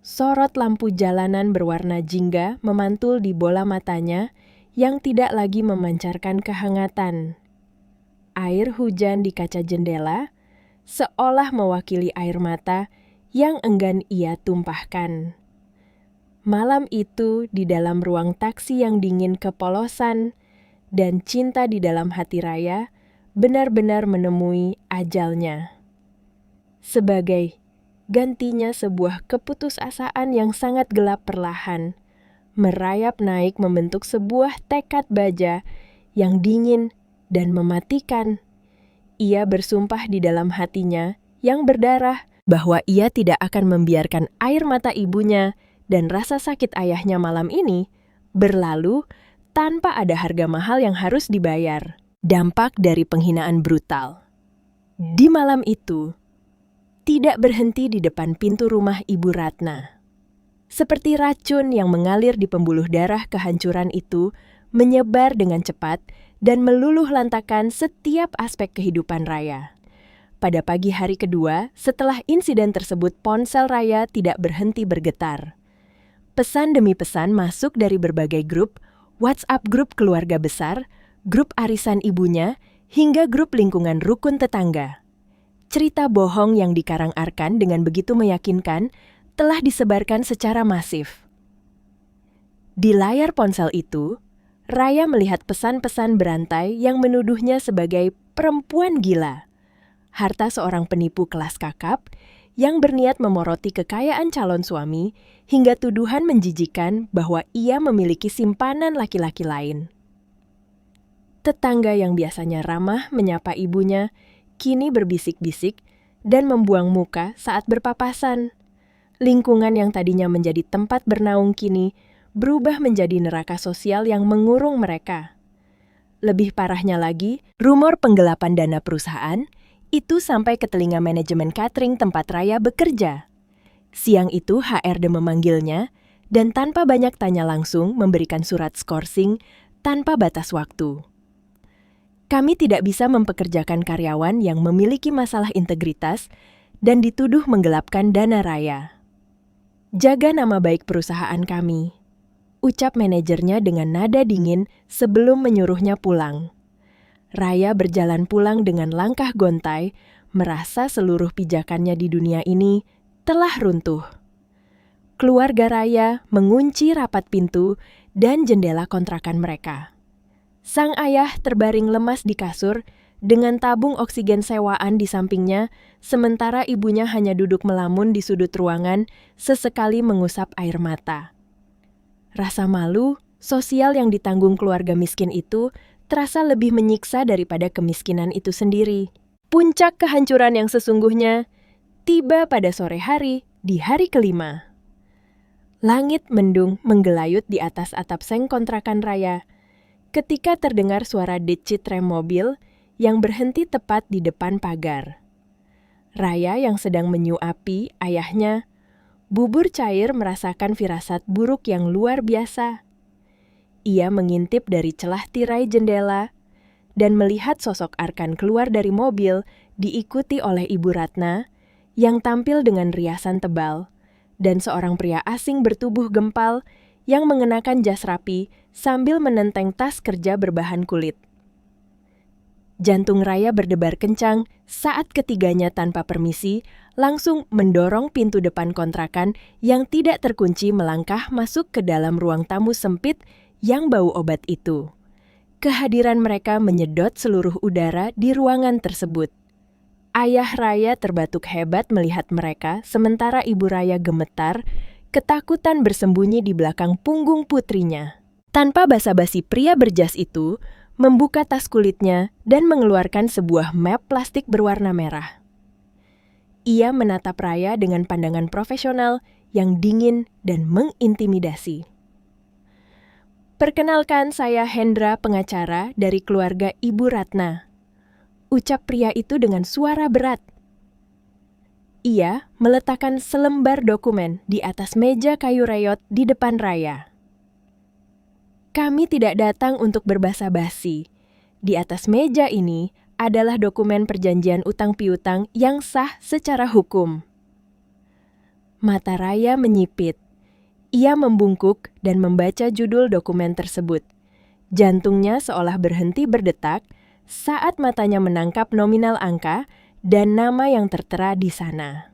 Sorot lampu jalanan berwarna jingga memantul di bola matanya yang tidak lagi memancarkan kehangatan. Air hujan di kaca jendela seolah mewakili air mata yang enggan ia tumpahkan. Malam itu di dalam ruang taksi yang dingin kepolosan dan cinta di dalam hati Raya benar-benar menemui ajalnya. Sebagai gantinya, sebuah keputusasaan yang sangat gelap perlahan merayap naik membentuk sebuah tekad baja yang dingin dan mematikan. Ia bersumpah di dalam hatinya yang berdarah bahwa ia tidak akan membiarkan air mata ibunya dan rasa sakit ayahnya malam ini berlalu tanpa ada harga mahal yang harus dibayar. Dampak dari penghinaan brutal. Di malam itu, tidak berhenti di depan pintu rumah Ibu Ratna. Seperti racun yang mengalir di pembuluh darah, kehancuran itu menyebar dengan cepat dan meluluh lantakan setiap aspek kehidupan Raya. Pada pagi hari kedua, setelah insiden tersebut, ponsel Raya tidak berhenti bergetar. Pesan demi pesan masuk dari berbagai grup, WhatsApp grup keluarga besar, grup arisan ibunya, hingga grup lingkungan rukun tetangga. Cerita bohong yang dikarang Arkan dengan begitu meyakinkan telah disebarkan secara masif. Di layar ponsel itu, Raya melihat pesan-pesan berantai yang menuduhnya sebagai perempuan gila, harta seorang penipu kelas kakap yang berniat memoroti kekayaan calon suami, hingga tuduhan menjijikan bahwa ia memiliki simpanan laki-laki lain. Tetangga yang biasanya ramah menyapa ibunya, kini berbisik-bisik dan membuang muka saat berpapasan. Lingkungan yang tadinya menjadi tempat bernaung kini berubah menjadi neraka sosial yang mengurung mereka. Lebih parahnya lagi, rumor penggelapan dana perusahaan itu sampai ke telinga manajemen catering tempat Raya bekerja. Siang itu HRD memanggilnya dan tanpa banyak tanya langsung memberikan surat skorsing tanpa batas waktu. Kami tidak bisa mempekerjakan karyawan yang memiliki masalah integritas dan dituduh menggelapkan dana Raya. Jaga nama baik perusahaan kami, ucap manajernya dengan nada dingin sebelum menyuruhnya pulang. Raya berjalan pulang dengan langkah gontai, merasa seluruh pijakannya di dunia ini telah runtuh. Keluarga Raya mengunci rapat pintu dan jendela kontrakan mereka. Sang ayah terbaring lemas di kasur dengan tabung oksigen sewaan di sampingnya, sementara ibunya hanya duduk melamun di sudut ruangan, sesekali mengusap air mata. Rasa malu sosial yang ditanggung keluarga miskin itu terasa lebih menyiksa daripada kemiskinan itu sendiri. Puncak kehancuran yang sesungguhnya tiba pada sore hari di hari kelima. Langit mendung menggelayut di atas atap seng kontrakan Raya ketika terdengar suara decit rem mobil yang berhenti tepat di depan pagar. Raya yang sedang menyuapi ayahnya, bubur cair merasakan firasat buruk yang luar biasa. Ia mengintip dari celah tirai jendela dan melihat sosok Arkan keluar dari mobil diikuti oleh Ibu Ratna yang tampil dengan riasan tebal dan seorang pria asing bertubuh gempal yang mengenakan jas rapi sambil menenteng tas kerja berbahan kulit. Jantung Raya berdebar kencang saat ketiganya tanpa permisi langsung mendorong pintu depan kontrakan yang tidak terkunci melangkah masuk ke dalam ruang tamu sempit yang bau obat itu. Kehadiran mereka menyedot seluruh udara di ruangan tersebut. Ayah Raya terbatuk hebat melihat mereka, sementara Ibu Raya gemetar, ketakutan bersembunyi di belakang punggung putrinya. Tanpa basa-basi, pria berjas itu membuka tas kulitnya dan mengeluarkan sebuah map plastik berwarna merah. Ia menatap Raya dengan pandangan profesional yang dingin dan mengintimidasi. "Perkenalkan, saya Hendra, pengacara dari keluarga Ibu Ratna," ucap pria itu dengan suara berat. Ia meletakkan selembar dokumen di atas meja kayu reyot di depan Raya. "Kami tidak datang untuk berbasa-basi. Di atas meja ini adalah dokumen perjanjian utang piutang yang sah secara hukum." Mata Raya menyipit. Ia membungkuk dan membaca judul dokumen tersebut. Jantungnya seolah berhenti berdetak saat matanya menangkap nominal angka dan nama yang tertera di sana.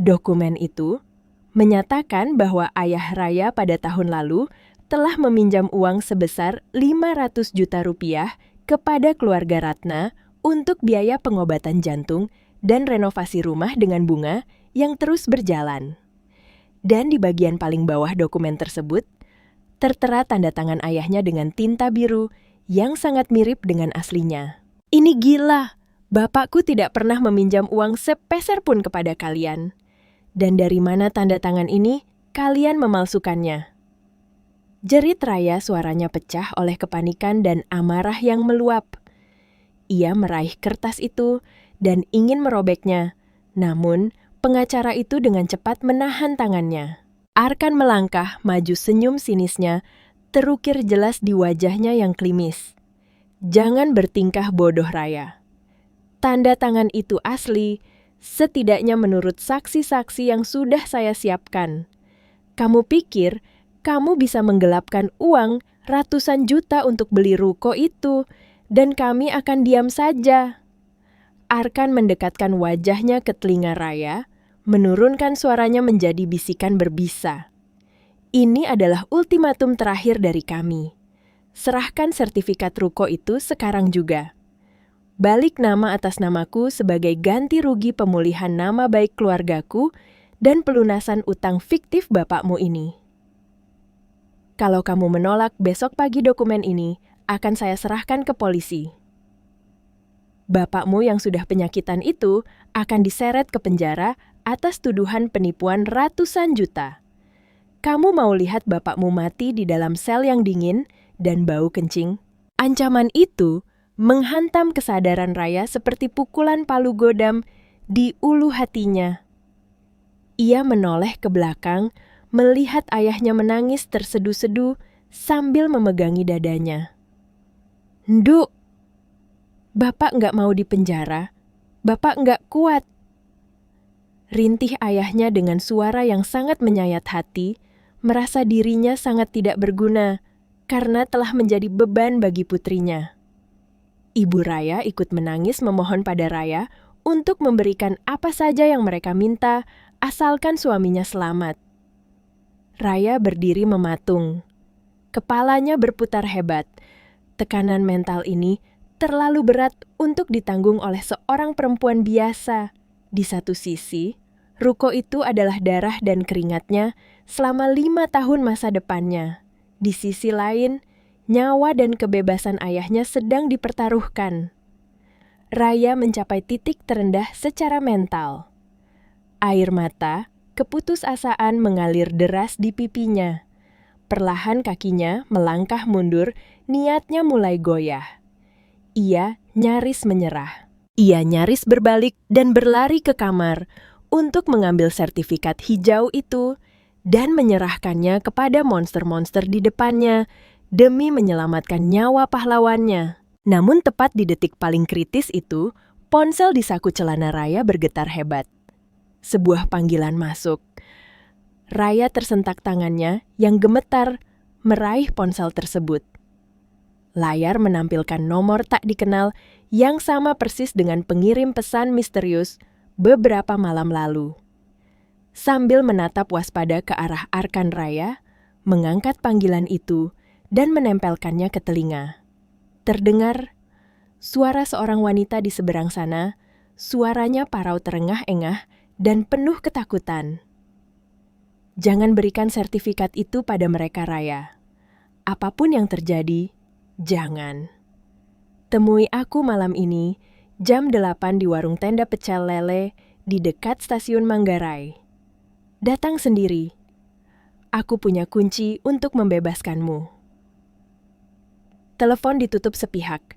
Dokumen itu menyatakan bahwa ayah Raya pada tahun lalu telah meminjam uang sebesar 500 juta rupiah kepada keluarga Ratna untuk biaya pengobatan jantung dan renovasi rumah dengan bunga yang terus berjalan. Dan di bagian paling bawah dokumen tersebut, tertera tanda tangan ayahnya dengan tinta biru yang sangat mirip dengan aslinya. "Ini gila, bapakku tidak pernah meminjam uang sepeser pun kepada kalian. Dan dari mana tanda tangan ini? Kalian memalsukannya." Jerit Raya suaranya pecah oleh kepanikan dan amarah yang meluap. Ia meraih kertas itu dan ingin merobeknya, namun pengacara itu dengan cepat menahan tangannya. Arkan melangkah maju, senyum sinisnya terukir jelas di wajahnya yang klimis. Jangan bertingkah bodoh, Raya. Tanda tangan itu asli, setidaknya menurut saksi-saksi yang sudah saya siapkan. Kamu pikir kamu bisa menggelapkan uang ratusan juta untuk beli ruko itu, dan kami akan diam saja. Arkan mendekatkan wajahnya ke telinga Raya, menurunkan suaranya menjadi bisikan berbisa. Ini adalah ultimatum terakhir dari kami. Serahkan sertifikat ruko itu sekarang juga. Balik nama atas namaku sebagai ganti rugi pemulihan nama baik keluargaku dan pelunasan utang fiktif bapakmu ini. Kalau kamu menolak, besok pagi dokumen ini akan saya serahkan ke polisi. Bapakmu yang sudah penyakitan itu akan diseret ke penjara atas tuduhan penipuan ratusan juta. Kamu mau lihat bapakmu mati di dalam sel yang dingin dan bau kencing? Ancaman itu menghantam kesadaran Raya seperti pukulan palu godam di ulu hatinya. Ia menoleh ke belakang, melihat ayahnya menangis terseduh-seduh sambil memegangi dadanya. "Nduk, Bapak nggak mau dipenjara. Bapak nggak kuat." Rintih ayahnya dengan suara yang sangat menyayat hati, merasa dirinya sangat tidak berguna karena telah menjadi beban bagi putrinya. Ibu Raya ikut menangis memohon pada Raya untuk memberikan apa saja yang mereka minta asalkan suaminya selamat. Raya berdiri mematung. Kepalanya berputar hebat. Tekanan mental ini terlalu berat untuk ditanggung oleh seorang perempuan biasa. Di satu sisi, ruko itu adalah darah dan keringatnya selama 5 tahun masa depannya. Di sisi lain, nyawa dan kebebasan ayahnya sedang dipertaruhkan. Raya mencapai titik terendah secara mental. Air mata, keputusasaan mengalir deras di pipinya. Perlahan kakinya melangkah mundur, niatnya mulai goyah. Ia nyaris menyerah. Ia nyaris berbalik dan berlari ke kamar untuk mengambil sertifikat hijau itu dan menyerahkannya kepada monster-monster di depannya demi menyelamatkan nyawa pahlawannya. Namun tepat di detik paling kritis itu, ponsel di saku celana Raya bergetar hebat. Sebuah panggilan masuk. Raya tersentak tangannya yang gemetar meraih ponsel tersebut. Layar menampilkan nomor tak dikenal yang sama persis dengan pengirim pesan misterius beberapa malam lalu. Sambil menatap waspada ke arah Arkan, Raya mengangkat panggilan itu dan menempelkannya ke telinga. Terdengar suara seorang wanita di seberang sana, suaranya parau terengah-engah dan penuh ketakutan. Jangan berikan sertifikat itu pada mereka, Raya. Apapun yang terjadi, jangan. Temui aku malam ini, jam 8 di warung tenda pecel lele di dekat stasiun Manggarai. Datang sendiri. Aku punya kunci untuk membebaskanmu. Telepon ditutup sepihak.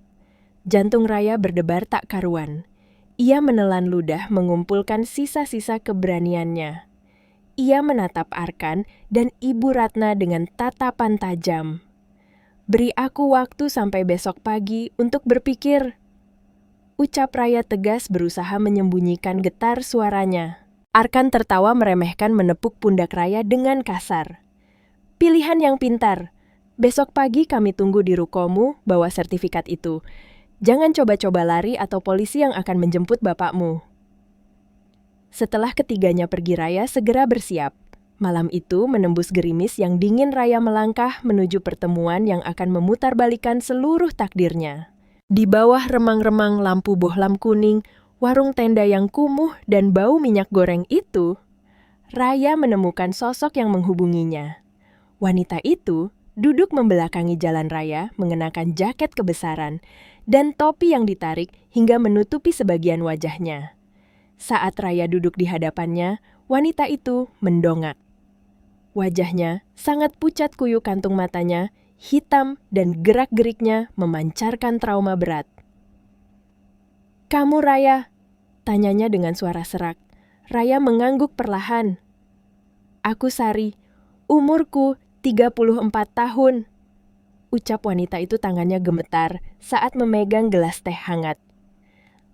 Jantung Raya berdebar tak karuan. Ia menelan ludah mengumpulkan sisa-sisa keberaniannya. Ia menatap Arkan dan Ibu Ratna dengan tatapan tajam. "Beri aku waktu sampai besok pagi untuk berpikir," ucap Raya tegas berusaha menyembunyikan getar suaranya. Arkan tertawa meremehkan menepuk pundak Raya dengan kasar. "Pilihan yang pintar. Besok pagi kami tunggu di rukomu bawa sertifikat itu. Jangan coba-coba lari atau polisi yang akan menjemput bapakmu." Setelah ketiganya pergi, Raya segera bersiap. Malam itu menembus gerimis yang dingin, Raya melangkah menuju pertemuan yang akan memutarbalikkan seluruh takdirnya. Di bawah remang-remang lampu bohlam kuning, warung tenda yang kumuh dan bau minyak goreng itu, Raya menemukan sosok yang menghubunginya. Wanita itu duduk membelakangi jalan Raya mengenakan jaket kebesaran dan topi yang ditarik hingga menutupi sebagian wajahnya. Saat Raya duduk di hadapannya, wanita itu mendongak. Wajahnya sangat pucat kuyu, kantung matanya hitam dan gerak-geriknya memancarkan trauma berat. "Kamu Raya?" tanyanya dengan suara serak. Raya mengangguk perlahan. "Aku Sari, umurku 34 tahun. Ucap wanita itu, tangannya gemetar saat memegang gelas teh hangat.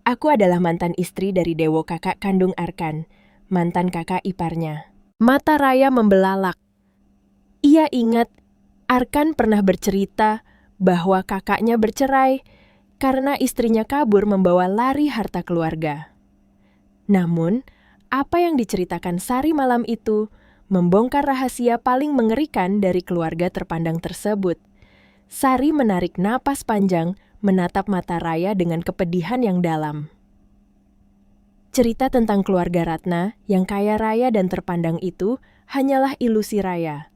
"Aku adalah mantan istri dari Dewo, kakak kandung Arkan, mantan kakak iparnya." Mata Raya membelalak. Ia ingat Arkan pernah bercerita bahwa kakaknya bercerai karena istrinya kabur membawa lari harta keluarga. Namun, apa yang diceritakan Sari malam itu membongkar rahasia paling mengerikan dari keluarga terpandang tersebut. Sari menarik napas panjang, menatap mata Raya dengan kepedihan yang dalam. Cerita tentang keluarga Ratna yang kaya raya dan terpandang itu hanyalah ilusi Raya.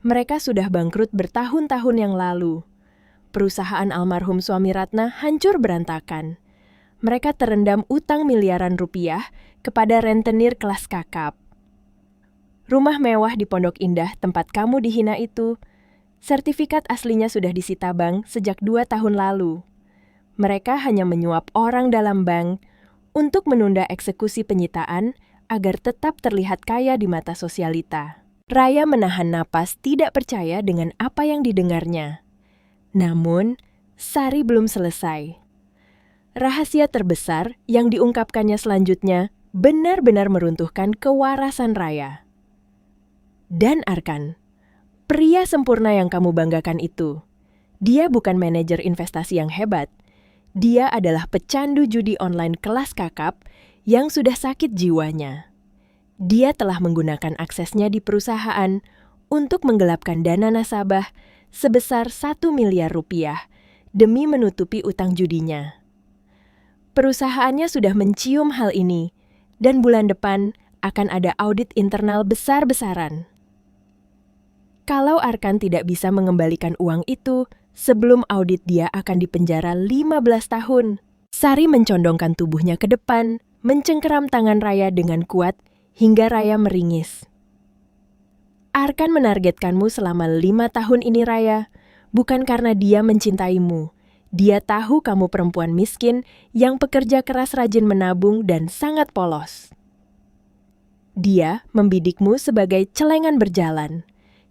Mereka sudah bangkrut bertahun-tahun yang lalu. Perusahaan almarhum suami Ratna hancur berantakan. Mereka terendam utang miliaran rupiah kepada rentenir kelas kakap. Rumah mewah di Pondok Indah tempat kamu dihina itu, sertifikat aslinya sudah disita bank sejak 2 tahun lalu. Mereka hanya menyuap orang dalam bank untuk menunda eksekusi penyitaan agar tetap terlihat kaya di mata sosialita. Raya menahan napas, tidak percaya dengan apa yang didengarnya. Namun, Sari belum selesai. Rahasia terbesar yang diungkapkannya selanjutnya benar-benar meruntuhkan kewarasan Raya. Dan Arkan, pria sempurna yang kamu banggakan itu, dia bukan manajer investasi yang hebat. Dia adalah pecandu judi online kelas kakap yang sudah sakit jiwanya. Dia telah menggunakan aksesnya di perusahaan untuk menggelapkan dana nasabah sebesar 1 miliar rupiah demi menutupi utang judinya. Perusahaannya sudah mencium hal ini, dan bulan depan akan ada audit internal besar-besaran. Kalau Arkan tidak bisa mengembalikan uang itu, sebelum audit dia akan dipenjara 15 tahun. Sari mencondongkan tubuhnya ke depan, mencengkeram tangan Raya dengan kuat hingga Raya meringis. "Arkan menargetkanmu selama 5 tahun ini Raya, bukan karena dia mencintaimu. Dia tahu kamu perempuan miskin yang pekerja keras, rajin menabung, dan sangat polos. Dia membidikmu sebagai celengan berjalan.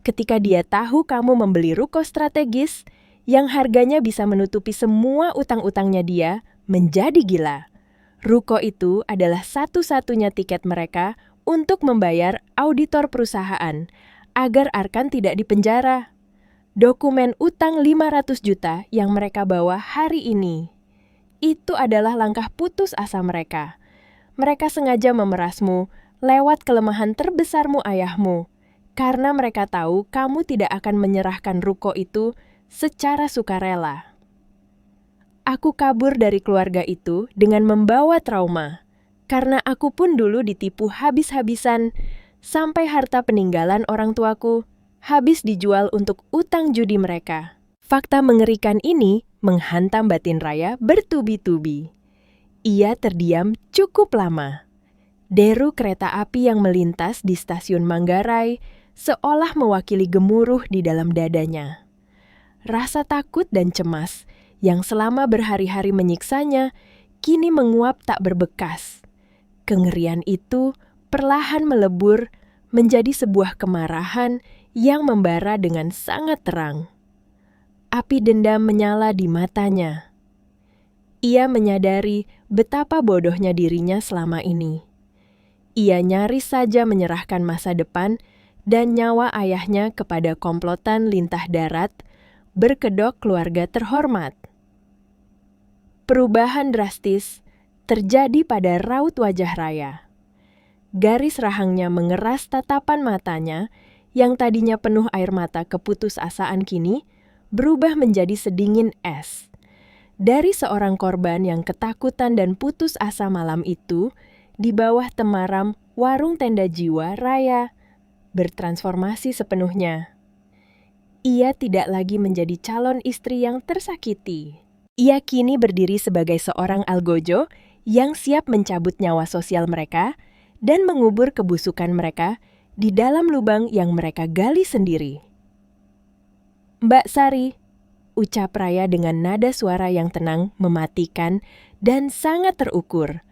Ketika dia tahu kamu membeli ruko strategis yang harganya bisa menutupi semua utang-utangnya, dia menjadi gila. Ruko itu adalah satu-satunya tiket mereka untuk membayar auditor perusahaan agar Arkan tidak dipenjara. Dokumen utang 500 juta yang mereka bawa hari ini, itu adalah langkah putus asa mereka. Mereka sengaja memerasmu lewat kelemahan terbesarmu, ayahmu, karena mereka tahu kamu tidak akan menyerahkan ruko itu secara sukarela. Aku kabur dari keluarga itu dengan membawa trauma, karena aku pun dulu ditipu habis-habisan, sampai harta peninggalan orang tuaku habis dijual untuk utang judi mereka. Fakta mengerikan ini menghantam batin Raya bertubi-tubi. Ia terdiam cukup lama. Deru kereta api yang melintas di stasiun Manggarai seolah mewakili gemuruh di dalam dadanya. Rasa takut dan cemas yang selama berhari-hari menyiksanya kini menguap tak berbekas. Kengerian itu perlahan melebur menjadi sebuah kemarahan yang membara dengan sangat terang. Api dendam menyala di matanya. Ia menyadari betapa bodohnya dirinya selama ini. Ia nyaris saja menyerahkan masa depan dan nyawa ayahnya kepada komplotan lintah darat berkedok keluarga terhormat. Perubahan drastis terjadi pada raut wajah Raya. Garis rahangnya mengeras tatapan matanya yang tadinya penuh air mata keputusasaan kini berubah menjadi sedingin es. Dari seorang korban yang ketakutan dan putus asa malam itu, di bawah temaram warung tenda jiwa, Raya bertransformasi sepenuhnya. Ia tidak lagi menjadi calon istri yang tersakiti. Ia kini berdiri sebagai seorang algojo yang siap mencabut nyawa sosial mereka dan mengubur kebusukan mereka di dalam lubang yang mereka gali sendiri. "Mbak Sari," ucap Raya dengan nada suara yang tenang, mematikan, dan sangat terukur.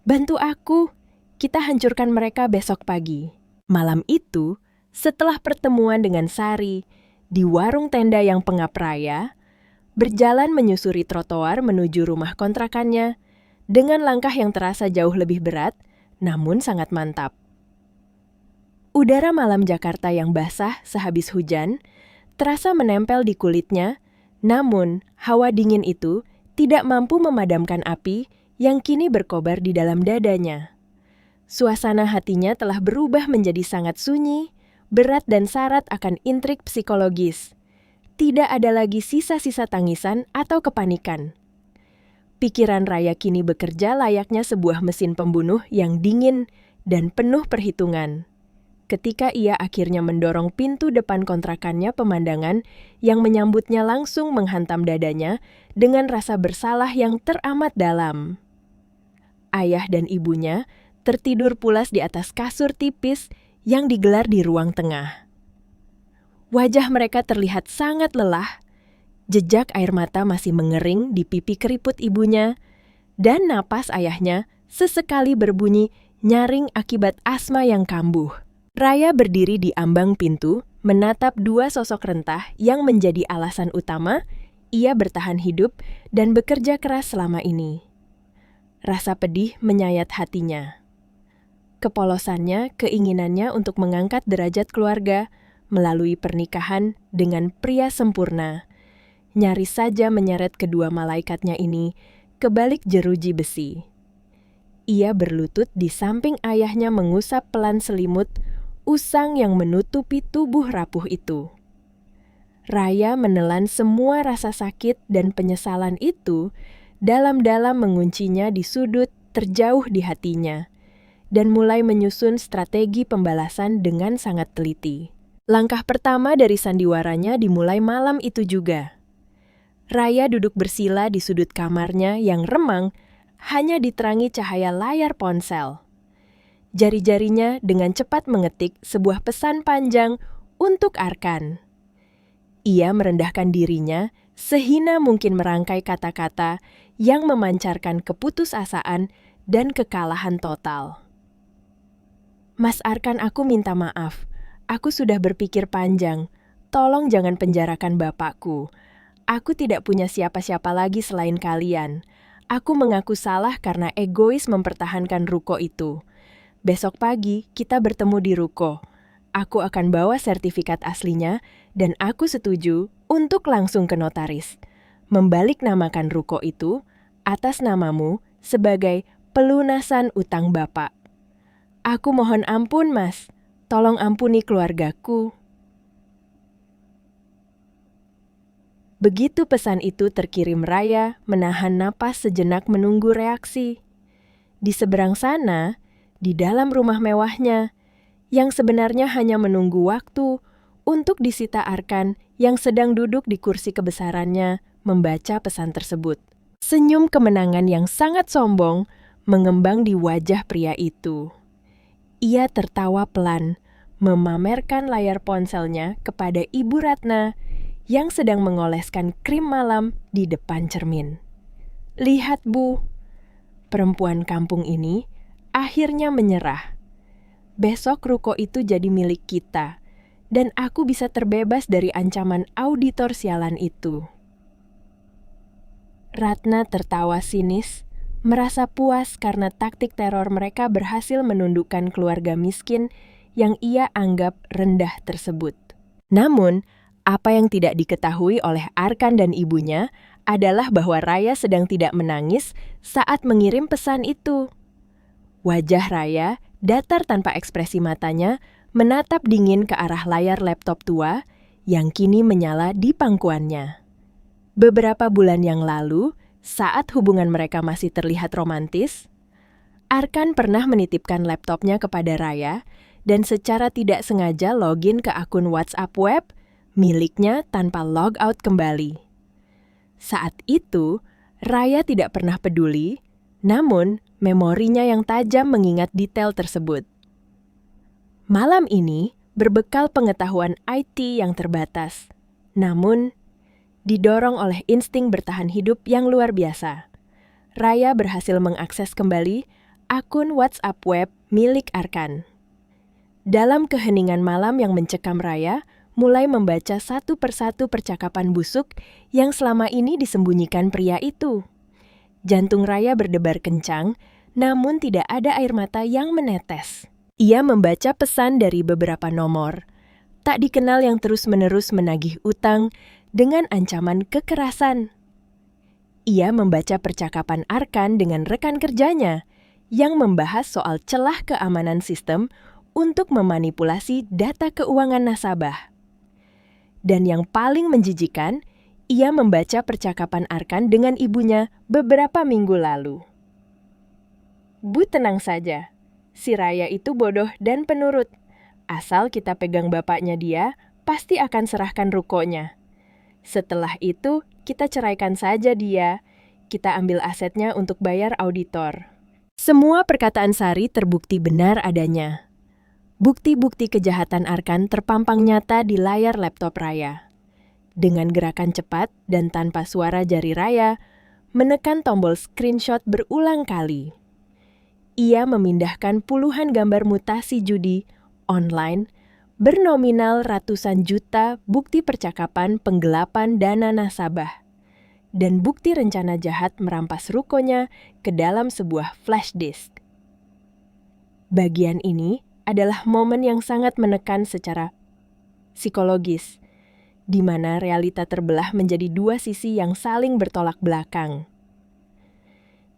"Bantu aku, kita hancurkan mereka besok pagi." Malam itu, setelah pertemuan dengan Sari di warung tenda yang pengap Raya, berjalan menyusuri trotoar menuju rumah kontrakannya dengan langkah yang terasa jauh lebih berat, namun sangat mantap. Udara malam Jakarta yang basah sehabis hujan terasa menempel di kulitnya, namun hawa dingin itu tidak mampu memadamkan api yang kini berkobar di dalam dadanya. Suasana hatinya telah berubah menjadi sangat sunyi, berat dan syarat akan intrik psikologis. Tidak ada lagi sisa-sisa tangisan atau kepanikan. Pikiran Raya kini bekerja layaknya sebuah mesin pembunuh yang dingin dan penuh perhitungan. Ketika ia akhirnya mendorong pintu depan kontrakannya, pemandangan yang menyambutnya langsung menghantam dadanya dengan rasa bersalah yang teramat dalam. Ayah dan ibunya tertidur pulas di atas kasur tipis yang digelar di ruang tengah. Wajah mereka terlihat sangat lelah, jejak air mata masih mengering di pipi keriput ibunya, dan napas ayahnya sesekali berbunyi nyaring akibat asma yang kambuh. Raya berdiri di ambang pintu, menatap dua sosok rentah yang menjadi alasan utama ia bertahan hidup dan bekerja keras selama ini. Rasa pedih menyayat hatinya. Kepolosannya, keinginannya untuk mengangkat derajat keluarga melalui pernikahan dengan pria sempurna, nyaris saja menyeret kedua malaikatnya ini ke balik jeruji besi. Ia berlutut di samping ayahnya mengusap pelan selimut usang yang menutupi tubuh rapuh itu. Raya menelan semua rasa sakit dan penyesalan itu dalam-dalam, menguncinya di sudut terjauh di hatinya, dan mulai menyusun strategi pembalasan dengan sangat teliti. Langkah pertama dari sandiwaranya dimulai malam itu juga. Raya duduk bersila di sudut kamarnya yang remang, hanya diterangi cahaya layar ponsel. Jari-jarinya dengan cepat mengetik sebuah pesan panjang untuk Arkan. Ia merendahkan dirinya sehina mungkin merangkai kata-kata yang memancarkan keputusasaan dan kekalahan total. "Mas Arkan, aku minta maaf. Aku sudah berpikir panjang. Tolong jangan penjarakan bapakku. Aku tidak punya siapa-siapa lagi selain kalian. Aku mengaku salah karena egois mempertahankan ruko itu. Besok pagi kita bertemu di ruko. Aku akan bawa sertifikat aslinya dan aku setuju untuk langsung ke notaris. Membaliknamakan ruko itu atas namamu sebagai pelunasan utang bapak. Aku mohon ampun, Mas. Tolong ampuni keluargaku." Begitu pesan itu terkirim, Raya menahan napas sejenak menunggu reaksi. Di seberang sana, di dalam rumah mewahnya, yang sebenarnya hanya menunggu waktu untuk disita Arkan yang sedang duduk di kursi kebesarannya membaca pesan tersebut. Senyum kemenangan yang sangat sombong mengembang di wajah pria itu. Ia tertawa pelan, memamerkan layar ponselnya kepada Ibu Ratna yang sedang mengoleskan krim malam di depan cermin. "Lihat, Bu, perempuan kampung ini akhirnya menyerah. Besok ruko itu jadi milik kita, dan aku bisa terbebas dari ancaman auditor sialan itu." Ratna tertawa sinis, merasa puas karena taktik teror mereka berhasil menundukkan keluarga miskin yang ia anggap rendah tersebut. Namun, apa yang tidak diketahui oleh Arkan dan ibunya adalah bahwa Raya sedang tidak menangis saat mengirim pesan itu. Wajah Raya datar tanpa ekspresi, matanya menatap dingin ke arah layar laptop tua yang kini menyala di pangkuannya. Beberapa bulan yang lalu, saat hubungan mereka masih terlihat romantis, Arkan pernah menitipkan laptopnya kepada Raya dan secara tidak sengaja login ke akun WhatsApp web miliknya tanpa logout kembali. Saat itu, Raya tidak pernah peduli, namun memorinya yang tajam mengingat detail tersebut. Malam ini, berbekal pengetahuan IT yang terbatas, namun didorong oleh insting bertahan hidup yang luar biasa, Raya berhasil mengakses kembali akun WhatsApp web milik Arkan. Dalam keheningan malam yang mencekam Raya, mulai membaca satu persatu percakapan busuk yang selama ini disembunyikan pria itu. Jantung Raya berdebar kencang, namun tidak ada air mata yang menetes. Ia membaca pesan dari beberapa nomor, tak dikenal yang terus-menerus menagih utang dengan ancaman kekerasan. Ia membaca percakapan Arkan dengan rekan kerjanya yang membahas soal celah keamanan sistem untuk memanipulasi data keuangan nasabah. Dan yang paling menjijikan, ia membaca percakapan Arkan dengan ibunya beberapa minggu lalu. Bu, tenang saja. Si Raya itu bodoh dan penurut. Asal kita pegang bapaknya dia, pasti akan serahkan rukonya. Setelah itu, kita ceraikan saja dia. Kita ambil asetnya untuk bayar auditor. Semua perkataan Sari terbukti benar adanya. Bukti-bukti kejahatan Arkan terpampang nyata di layar laptop Raya. Dengan gerakan cepat dan tanpa suara jari Raya, menekan tombol screenshot berulang kali. Ia memindahkan puluhan gambar mutasi judi online bernominal ratusan juta bukti percakapan penggelapan dana nasabah dan bukti rencana jahat merampas rukonya ke dalam sebuah flash disk. Bagian ini adalah momen yang sangat menekan secara psikologis, di mana realita terbelah menjadi dua sisi yang saling bertolak belakang.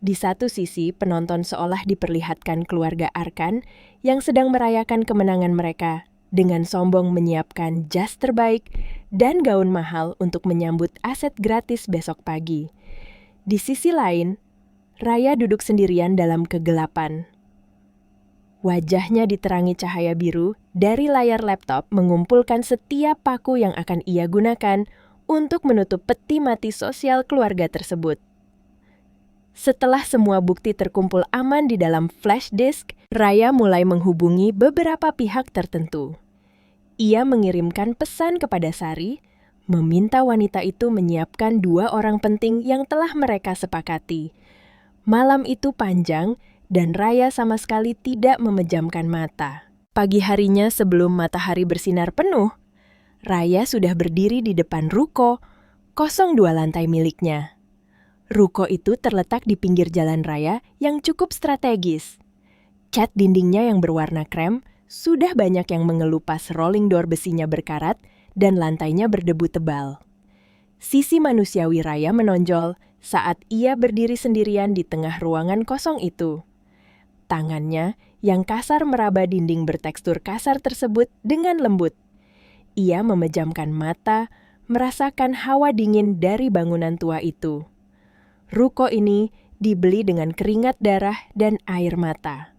Di satu sisi, penonton seolah diperlihatkan keluarga Arkan yang sedang merayakan kemenangan mereka dengan sombong menyiapkan jas terbaik dan gaun mahal untuk menyambut aset gratis besok pagi. Di sisi lain, Raya duduk sendirian dalam kegelapan. Wajahnya diterangi cahaya biru dari layar laptop mengumpulkan setiap paku yang akan ia gunakan untuk menutup peti mati sosial keluarga tersebut. Setelah semua bukti terkumpul aman di dalam flash disk, Raya mulai menghubungi beberapa pihak tertentu. Ia mengirimkan pesan kepada Sari, meminta wanita itu menyiapkan 2 orang penting yang telah mereka sepakati. Malam itu panjang dan Raya sama sekali tidak memejamkan mata. Pagi harinya sebelum matahari bersinar penuh, Raya sudah berdiri di depan ruko, 02 lantai miliknya. Ruko itu terletak di pinggir jalan raya yang cukup strategis. Cat dindingnya yang berwarna krem sudah banyak yang mengelupas rolling door besinya berkarat dan lantainya berdebu tebal. Sisi manusiawi Raya menonjol saat ia berdiri sendirian di tengah ruangan kosong itu. Tangannya yang kasar meraba dinding bertekstur kasar tersebut dengan lembut. Ia memejamkan mata, merasakan hawa dingin dari bangunan tua itu. Ruko ini dibeli dengan keringat darah dan air mata.